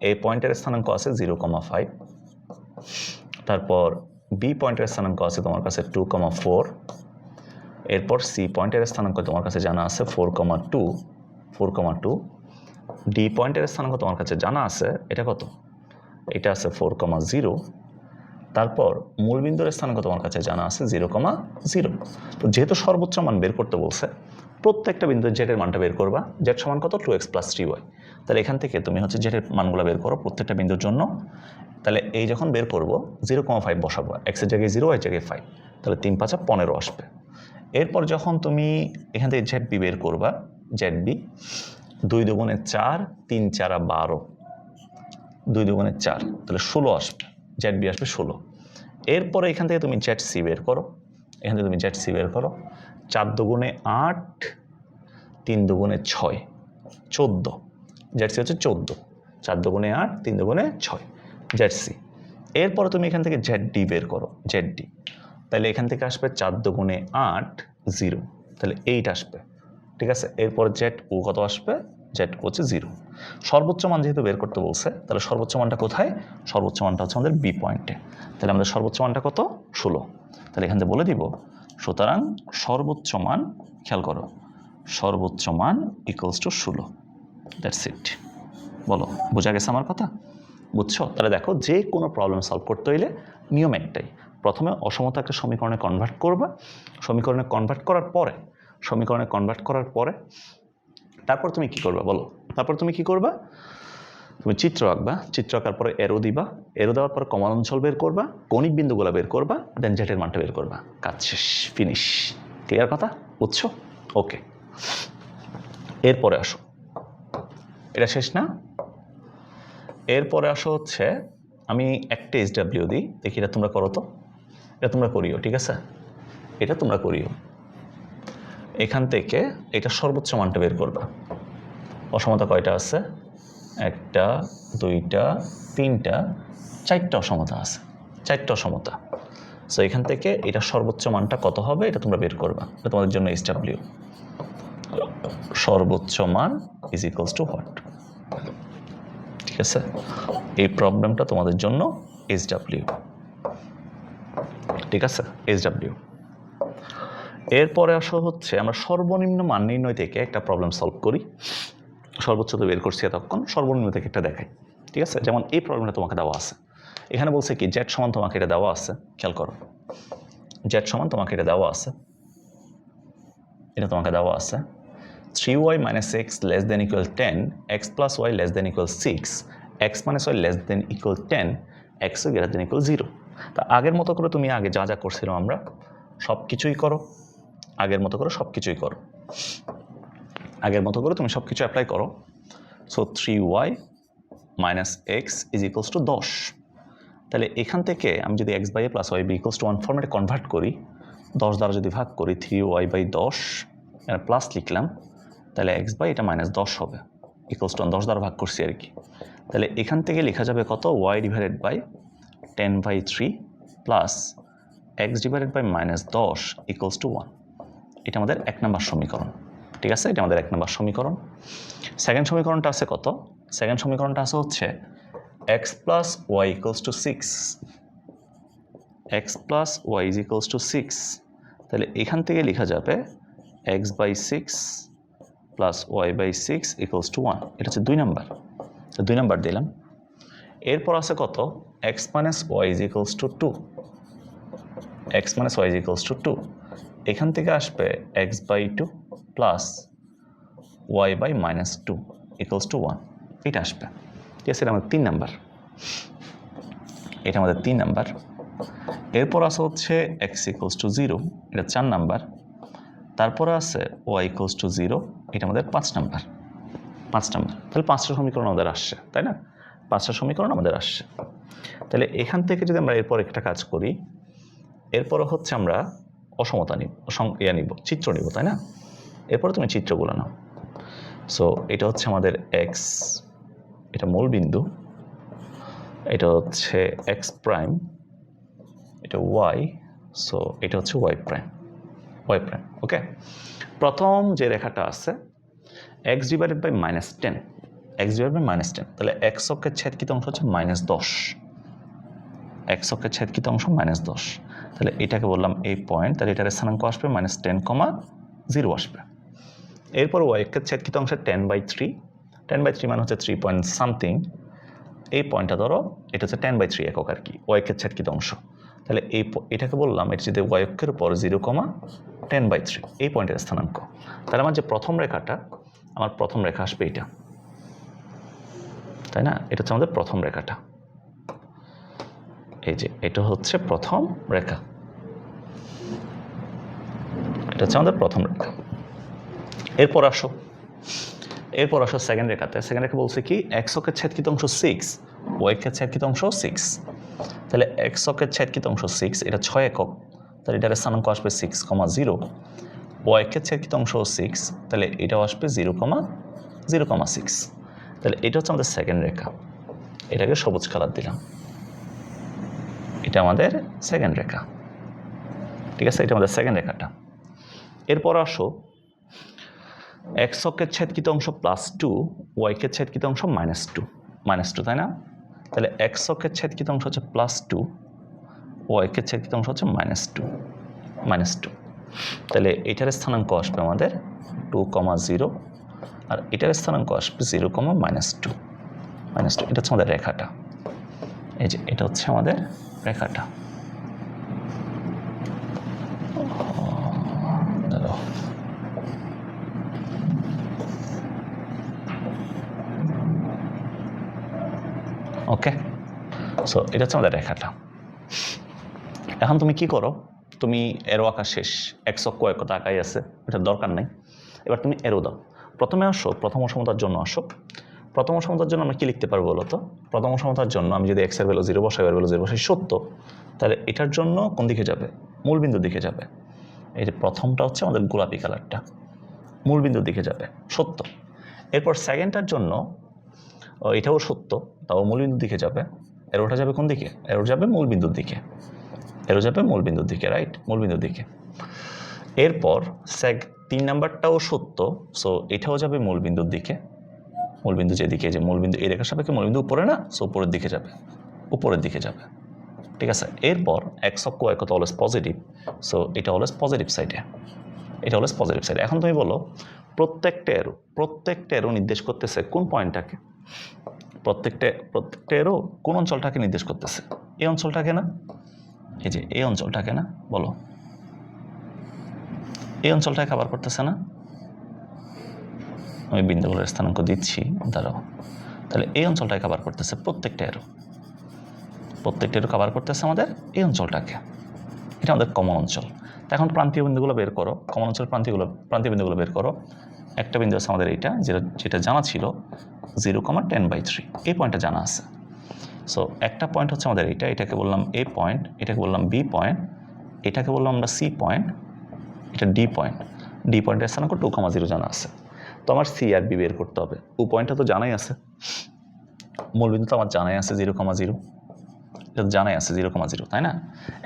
এই পয়েন্টের স্থানাঙ্ক আছে 0,5, তারপর B পয়েন্টের স্থানাঙ্ক আছে তোমার কাছে 2,4, এরপর C পয়েন্টের স্থানাঙ্ক তোমার কাছে জানা আছে 4,2, D পয়েন্টের স্থানাঙ্ক তোমার কাছে জানা আছে, এটা কত? এটা আছে 4,0, তারপর মূলবিন্দুর স্থানাঙ্ক তোমার কাছে জানা আছে 0,0। তো যেহেতু সর্বোচ্চ মান বের করতে বলছে, প্রত্যেকটা বিন্দুর জেটের মানটা বের করবা। জেড সমান কত? 2x + 3y। তাহলে এখান থেকে তুমি হচ্ছে জেটের মানগুলো বের করো প্রত্যেকটা বিন্দুর জন্য। তাহলে এই যখন বের করব 0,5 বসাবো, x এর জায়গায় 0, y এর জায়গায় 5, তাহলে 3 × 5 = 15 আসবে। এরপর যখন তুমি এখান থেকে জেড বি বের করবা, জেড বি 2 × 2 = 4, 3 × 4 = 12, 2 × 2 = 4, তাহলে 16 আসবে, জেড বি আসবে 16। এরপরে এখান থেকে তুমি জেড সি বের করো, এখান থেকে তুমি জেড সি বের করো, 4 × 2 = 8, 3 × 2 = 6, 14, জেড সি হচ্ছে 14, 4 × 2 = 8, 3 × 2 = 6, জেড সি। এরপরে তুমি এখান থেকে জেড ডি বের করো, জেড ডি, তাহলে এখান থেকে আসবে 4 × 2 = 8, 0, তাহলে 8 আসবে, ঠিক আছে। এরপর জেড ও কত আসবে? জেড ও হচ্ছে 0। সর্বোচ্চ মান যেহেতু বের করতে বলছে, তাহলে সর্বোচ্চ মানটা কোথায়? সর্বোচ্চ মানটা হচ্ছে আমাদের বি পয়েন্টে। তাহলে আমাদের সর্বোচ্চ মানটা কত? 16। তাহলে এখান থেকে বলে দিব, সুতরাং সর্বোচ্চ মান, খেয়াল করো, সর্বোচ্চ মান = 16। That's it. বলো, বোঝা গেছে আমার কথা? বুঝছো? তাহলে দেখো, যে কোনো প্রবলেম সলভ করতে হইলে নিয়ম একটাই, প্রথমে অসমতা একটা সমীকরণে কনভার্ট করবা, সমীকরণে কনভার্ট করার পরে তারপর তুমি কি করবা? বলো, তারপর তুমি কি করবা? তুমি চিত্র আঁকবা, চিত্র আঁকার পরে এরো দিবা, এরো দেওয়ার পর কমন অঞ্চল বের করবা, কৌণিক বিন্দুগুলো বের করবা, দেন জেটের মানটা বের করবা, কাজ শেষ, ফিনিশ। ক্লিয়ার কথা? বুঝছো? ওকে, এরপরে আসো, এটা শেষ না? এরপরে আসো হচ্ছে, আমি একটা SW দিই, দেখি এটা তোমরা করো তো, এটা তোমরা করিও, ঠিক আছে, এটা তোমরা করিও। এখান থেকে এটা সর্বোচ্চ মানটা বের করবা। অসমতা কয়টা আছে? 1টা, 2টা, 3টা, 4টা অসমতা আছে, 4টা অসমতা। সো এখান থেকে এটা সর্বোচ্চ মানটা কত হবে এটা তোমরা বের করবা, এটা তোমাদের জন্য SW। সর্বোচ্চ মান = হোয়াট? ঠিক আছে, এই প্রবলেমটা তোমাদের জন্য SW, ঠিক আছে, SW। এরপরে আসো হচ্ছে, আমরা সর্বনিম্ন মান নির্ণয় থেকে একটা প্রবলেম সলভ করি। সর্বোচ্চ তো বের করছি এতক্ষণ, সর্বনিম্ন থেকে একটা দেখাই, ঠিক আছে। যেমন এই প্রবলেমটা তোমাকে দেওয়া আছে, এখানে বলছে কি জেড সমান তোমাকে এটা দেওয়া আছে, খেয়াল করো, জেড সমান তোমাকে এটা দেওয়া আছে, এটা তোমাকে দেওয়া আছে 3y - x < 10, x + y < 6, x - y < 10, x > 0। তা আগের মতো করে তুমি আগে যা যা করছিলাম আমরা সব কিছুই করো, আগের মতো করে সব কিছুই করো, আগের মতো করে তুমি সব কিছু অ্যাপ্লাই করো। So 3y - x = 10। তাহলে এখান থেকে আমি যদি x/a + y = 1 ফর্মেটে কনভার্ট করি, 10 দ্বারা যদি ভাগ করি, 3y/10 প্লাস লিখলাম, তাহলে x/, এটা -10 হবে, = 10 দ্বারা ভাগ করছি আর কি। তাহলে এখান থেকে লেখা যাবে কত? y / 10/3 plus x / -10 = 1। এটা আমাদের 1 নম্বর সমীকরণ, ঠিক আছে, এটা আমাদের 1 নম্বর সমীকরণ। সেকেন্ড সমীকরণটা আছে কত? সেকেন্ড সমীকরণটা আছে হচ্ছে x + y = 6, x + y = 6, তাহলে এখান থেকে লেখা যাবে x/6 plus y/6 equals to 1। এটা হচ্ছে 2 নাম্বার, তো 2 নাম্বার দিলাম। এরপর আছে কত, x minus y is equals to 2, x minus y is equals to 2। এখান থেকে আসবে x/2 plus y/-2 equals to 1, এটা আসবে। ঠিক আছে, এটা আমাদের 3 নাম্বার, এটা আমাদের 3 নাম্বার। এরপর আছে হচ্ছে x ইকুয়ালস টু 0, এটা 4 নাম্বার। তারপরে আছে y ইকুয়ালস টু 0, এটা আমাদের 5 নাম্বার, 5 নাম্বার। তাহলে 5টা সমীকরণ আমাদের আসছে, তাই না? 5টা সমীকরণ আমাদের আসছে। তাহলে এখান থেকে যদি আমরা এরপর একটা কাজ করি, এরপরে হচ্ছে আমরা অসমতা নিব, চিত্র নিব, তাই না? এরপরে তুমি চিত্রগুলো নাও। সো এটা হচ্ছে আমাদের x, এটা মূল বিন্দু, এটা হচ্ছে x প্রাইম, এটা y, সো এটা হচ্ছে y প্রাইম, ওকে। প্রথম যে রেখাটা আছে x divided by -10, x divided by -10, তাহলে x অক্ষের ছেদকৃত অংশ হচ্ছে -10, x অক্ষের ছেদকৃত অংশ -10। তাহলে এটাকে বললাম এই পয়েন্ট, তাহলে এটার স্থানাঙ্ক আসবে -10,0 আসবে। এরপর y অক্ষের ছেদকৃত অংশের 10/3, 10/3 মানে হচ্ছে 3 পয়েন্ট সামথিং। এই পয়েন্টটা ধরো, এটা হচ্ছে 10/3 একক আর কি, y অক্ষের ছেদকৃত অংশ। তাহলে এটাকে বললাম এটা যদি y অক্ষের উপর 0,10/3, এই পয়েন্টের স্থানাঙ্ক। তাহলে আমার যে প্রথম রেখাটা, আমার প্রথম রেখা আসবে এটা, তাই না? এটা হচ্ছে আমাদের প্রথম রেখাটা, এই যে এটা হচ্ছে প্রথম রেখা, এটা হচ্ছে আমাদের প্রথম রেখা। এরপর আসো সেকেন্ড রেখাতে। সেকেন্ড রেখা বলছে কি, x অক্ষের ছেদকৃত অংশ 6, y অক্ষের ছেদকৃত অংশ 6। তাহলে x অক্ষের ছেদকৃত অংশ 6, এটা 6 একক, তাহলে এটার স্থানাঙ্ক আসবে 6,0। y অক্ষের ছেদকৃত অংশ 6, তাহলে এটাও আসবে 0,6। তাহলে এটা হচ্ছে আমাদের সেকেন্ড রেখা, এটাকে সবুজ কালার দিলাম, এটা আমাদের সেকেন্ড রেখা। ঠিক আছে, এটা আমাদের সেকেন্ড রেখাটা। এরপর আসো x অক্ষের ছেদকৃত অংশ +2, y অক্ষের ছেদকৃত অংশ -2, তাই না? তাহলে x অক্ষের ছেদকৃত অংশ হচ্ছে +2, y অক্ষের ছেদকৃত অংশ হচ্ছে -2। তাহলে এটার স্থানাঙ্ক আসবে আমাদের 2,0, আর এটার স্থানাঙ্ক আসবে 0,-2। এটা হচ্ছে আমাদের রেখাটা, এই যে এটা হচ্ছে আমাদের রেখাটা। ওকে, সো এটা হচ্ছে আমাদের রেখাটা। এখন তুমি কি করো, তুমি এরো আঁকা শেষ, x অক্ষ y অক্ষ আঁকাই আছে, এটার দরকার নাই। এবার তুমি এরো দাও। প্রথমে আসো, প্রথম অসমতার জন্য আসো। প্রথম অসমতার জন্য আমরা কি লিখতে পারবো বলো তো? প্রথম অসমতার জন্য আমি যদি x এর ভ্যালু 0 বসাই, y এর ভ্যালু 0 বসাই, সত্য, তাহলে এটার জন্য কোন দিকে যাবে? মূল বিন্দুর দিকে যাবে। এই যে প্রথমটা হচ্ছে আমাদের গোলাপি কালারটা, মূল বিন্দুর দিকে যাবে, সত্য। এরপর সেকেন্ডটার জন্য এটাও সত্য, তাও মূল বিন্দুর দিকে যাবে। এরোটা যাবে কোন দিকে? এরো যাবে মূল বিন্দুর দিকে, রাইট, মূল বিন্দুর দিকে। এরপর 3 নাম্বারটাও সত্য, সো এটাও যাবে মূল বিন্দুর দিকে। মূল বিন্দু যেদিকে, যে মূল বিন্দু এই রেখার সাপেক্ষে মূল বিন্দু উপরে না, সো উপরের দিকে যাবে, ঠিক আছে। এরপর x অক্ষ y অক্ষ অলওয়েজ পজিটিভ, সো এটা অলওয়েজ পজিটিভ সাইডে, এখন তুমি বলো প্রত্যেকটা এরো নির্দেশ করতেছে কোন পয়েন্টটাকে? প্রত্যেকটা এরো কোন অঞ্চলটাকে নির্দেশ করতেছে? এই অঞ্চলটাকে না? এই যে এই অঞ্চলটাকে না? বলো, এই অঞ্চলটাকে কভার করতেছে না? আমি বিন্দুগুলোর স্থানাঙ্ক দিচ্ছি, দাঁড়াও। তাহলে এই অঞ্চলটাকে কভার করতেছে প্রত্যেকটা এরো কভার করতেছে আমাদের এই অঞ্চলটাকে, এটা আমাদের কমন অঞ্চল। এখন প্রান্তীয় বিন্দুগুলো বের করো, কমন অঞ্চল প্রান্তীয় বিন্দুগুলো বের করো। একটা বিন্দু আছে আমাদের এইটা, যেটা জানা ছিল 0,10/3, এই পয়েন্টটা জানা আছে। সো একটা পয়েন্ট হচ্ছে আমাদের এইটা, এটাকে বললাম এ পয়েন্ট, এটাকে বললাম বি পয়েন্ট, এটাকে বললাম আমরা সি পয়েন্ট, এটা ডি পয়েন্টের স্থানাঙ্ক 2,0 জানা আছে। তো আমার সি আর বি বের করতে হবে। ও পয়েন্টটা তো জানাই আছে, মূল বিন্দু তো আমার জানাই আছে 0,0, এটা জানাই আছে 0,0, তাই না?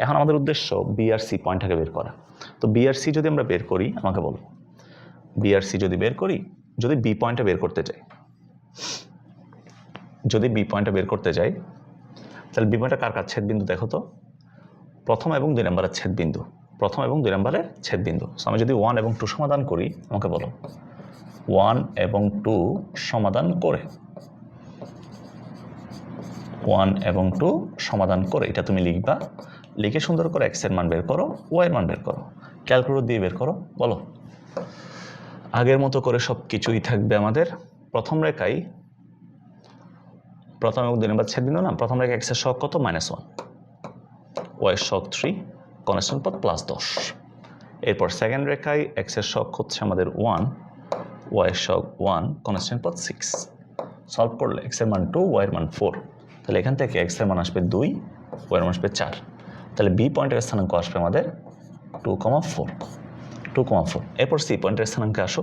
এখন আমাদের উদ্দেশ্য বি আর সি পয়েন্টটাকে বের করা। তো বি আর সি যদি আমরা বের করি, আমাকে বলো, বি আর সি যদি বের করি, যদি বি পয়েন্টটা বের করতে চাই, তাহলে বি পয়েন্টটা কার ছেদ বিন্দু দেখো তো? প্রথম এবং 2 নম্বরের ছেদ বিন্দু, প্রথম এবং 2 নম্বরের ছেদবিন্দু। সো আমি যদি 1 এবং 2 সমাধান করি, আমাকে বলো 1 এবং 2 সমাধান করে 1 এবং 2 সমাধান করে এটা তুমি লিখবা। লিখে সুন্দর করে x এর মান বের করো, y এর মান বের করো, ক্যালকুলেটর দিয়ে বের করো। বলো, আগের মতো করে সব কিছুই থাকবে আমাদের। প্রথম রেখায় প্রথম এবং 2 নম্বর ছেদবিন্দু না, প্রথম রেখায় x এর সহগ কত? -1, y এর সহগ 3, কনস্ট্যান্ট পদ +10। এরপর সেকেন্ড রেখায় x এর সহগ হচ্ছে আমাদের 1, y এর সহগ 1, কনস্ট্যান্ট পদ 6। সলভ করলে x এর মান 2, y এর মান 4। তাহলে এখান থেকে x এর মান আসবে 2, y এর মান আসবে 4। তাহলে বি পয়েন্টের স্থানাঙ্ক আসবে আমাদের 2,4। এরপর সি পয়েন্টের স্থানাঙ্কে আসো।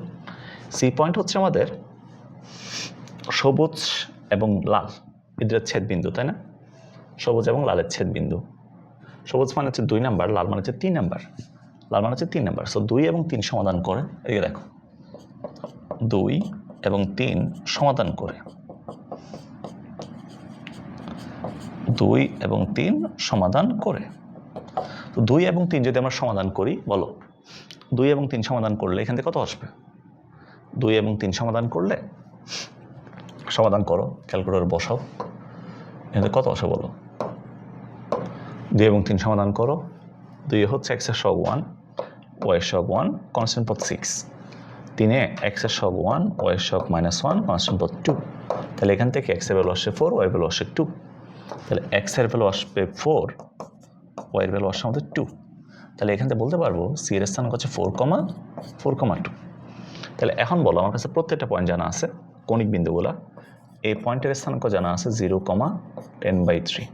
সি পয়েন্ট হচ্ছে আমাদের সবুজ এবং লাল এদের ছেদবিন্দু, তাই না? সবুজ এবং লালের ছেদবিন্দু। সবুজ মানে হচ্ছে 2 নাম্বার, লাল মানে হচ্ছে 3 নাম্বার। সো 2 এবং 3 সমাধান করে, এদিকে দেখো 2 এবং 3 সমাধান করে 2 এবং 3 সমাধান করে। তো 2 এবং 3 যদি আমরা সমাধান করি, বলো 2 এবং 3 সমাধান করলে এখান থেকে কত আসবে? 2 এবং 3 সমাধান করলে, সমাধান করো, ক্যালকুলেটর বসাও, এখানে কত আসে বলো? 2 এবং 3 সমাধান করো। 2 হচ্ছে x এর সহগ 1, y এর সহগ 1, কনস্ট্যান্ট পদ 6। 3 x এর সহগ 1, y এর সহগ -1, কনস্ট্যান্ট পদ 2। তাহলে এখান থেকে x এর ভ্যালু আসছে 4, y এর ভ্যালু আসছে 2। তাহলে x এর ভ্যালু আসবে 4, y এর ভ্যালু আসছে আমাদের 2। তাহলে এখান থেকে বলতে পারবো c এর স্থানাঙ্ক হচ্ছে 4,2। তাহলে এখন বলো, আমার কাছে প্রত্যেকটা পয়েন্ট জানা আছে, কৌণিক বিন্দুগুলা। এই পয়েন্টের স্থানাঙ্ক জানা আছে 0,10/3,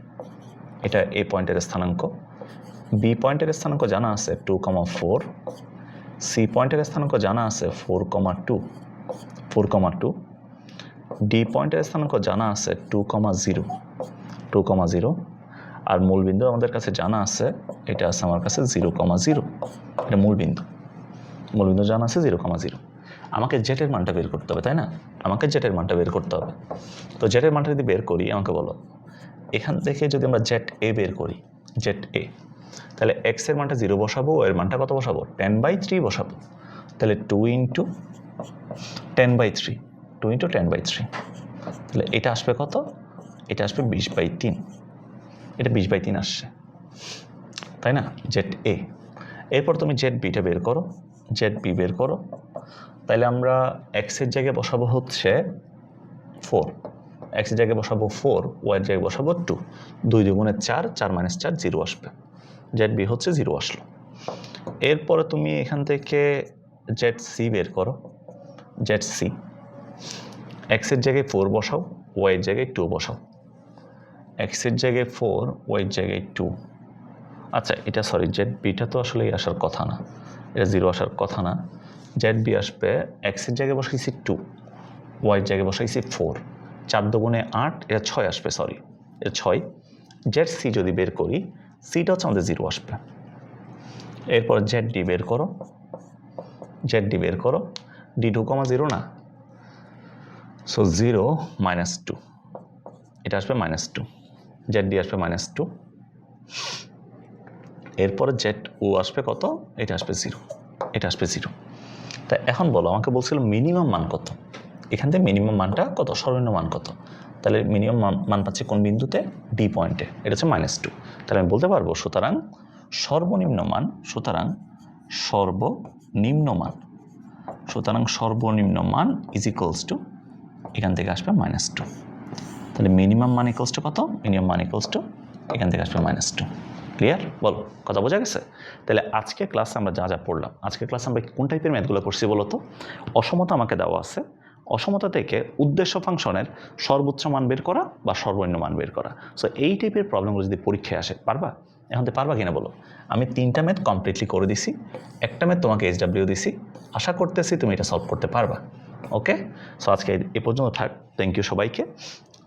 এটা এই পয়েন্টের স্থানাঙ্ক। বি পয়েন্টের স্থানাঙ্ক জানা আছে 2,4। সি পয়েন্টের স্থানাঙ্ক জানা আছে 4,2। ডি পয়েন্টের স্থানাঙ্ক জানা আছে 2,0। আর মূলবিন্দু আমাদের কাছে জানা আছে, এটা আছে আমার কাছে 0,0। এটা মূলবিন্দু জানা আছে 0,0। আমাকে জেটের মানটা বের করতে হবে, তাই না? আমাকে জেটের মানটা বের করতে হবে। তো জেটের মানটা যদি বের করি, আমাকে বলো, এখান থেকে যদি আমরা জেট এ বের করি, জেট এ, তাহলে এক্স এর মানটা 0 বসাবো, এর মানটা কত বসাবো? 10/3 বসাবো। তাহলে 2 × 10/3, তাহলে এটা আসবে কত? এটা আসবে 20/3। এটা 20/3 আসছে, তাই না? জেট এ। এরপর তুমি জেট বিটা বের করো, জেট বি বের করো। তাহলে আমরা এক্সের জায়গায় বসাবো হচ্ছে 4, এক্সের জায়গায় বসাবো 4, ওয়াইয়ের জায়গায় বসাবো 2। 2 × 4, 4 - 4, 0 আসবে। জেড বি হচ্ছে 0 আসলো। এরপরে তুমি এখান থেকে জেড সি বের করো, জেড সি। এক্সের জায়গায় 4 বসাও, ওয়াইয়ের জায়গায় 2 বসাও। এক্সের জায়গায় 4, ওয়াইয়ের জায়গায় 2। আচ্ছা, এটা সরি, জেড বিটা তো আসলে আসার কথা না, এটা 0 আসার কথা না। জেড বি আসবে, এক্সের জায়গায় বসাইছি 2, ওয়াইয়ের জায়গায় বসাইছি 4, 4 × 8, এটা 6 আসবে, সরি এটা 6। জেড সি যদি বের করি, সিটা হচ্ছে আমাদের 0 আসবে। এরপর জেড ডি বের করো, জেড ডি বের করো। ডি 2,0 না, সো 0 - 2, এটা আসবে -2। জেড ডি আসবে -2। এরপরে জেড ও আসবে কত? এটা আসবে 0, এটা আসবে 0। তা এখন বলো, আমাকে বলছিল মিনিমাম মান কত? এখান থেকে মিনিমাম মানটা কত? সর্বনিম্ন মান কত? তাহলে মিনিমাম মান পাচ্ছি কোন বিন্দুতে? ডি পয়েন্টে, এটা হচ্ছে -2। তাহলে আমি বলতে পারবো, সুতরাং সর্বনিম্ন মান ইজ ইকুয়ালস টু, এখান থেকে আসবে -2। তাহলে মিনিমাম মান ইকুয়ালস টু কত? মিনিমাম মান ইকুয়ালস টু, এখান থেকে আসবে -2। ক্লিয়ার? বলো, কথা বোঝা গেছে? তাহলে আজকে ক্লাসে আমরা যা পড়লাম, আজকে ক্লাসে আমরা কোন টাইপের ম্যাথগুলো করছি বলো তো? অসমতা আমাকে দেওয়া আছে, অসমতা থেকে উদ্দেশ্য ফাংশনের সর্বোচ্চ মান বের করা বা সর্বনিম্ন মান বের করা। সো এই টাইপের প্রবলেমগুলো যদি পরীক্ষায় আসে, পারবা? এখন তো পারবা কিনা বলো? আমি 3টা ম্যাথ কমপ্লিটলি করে দিছি, একটা ম্যাথ তোমাকে SW দিছি। আশা করতেছি তুমি এটা সলভ করতে পারবা। ওকে, সো আজকে এ পর্যন্ত থাক। থ্যাংক ইউ সবাইকে।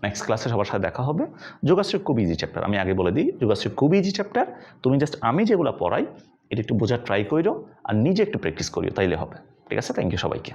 নেক্সট ক্লাসে সবার সাথে দেখা হবে। যোগাশ্রী খুব ইজি চ্যাপ্টার, আমি আগে বলে দিই, যোগাশ্রী খুব ইজি চ্যাপ্টার। তুমি জাস্ট আমি যেগুলো পড়াই এটা একটু বোঝার ট্রাই করিও আর নিজে একটু প্র্যাকটিস করিও, তাইলে হবে। ঠিক আছে? থ্যাংক ইউ সবাইকে।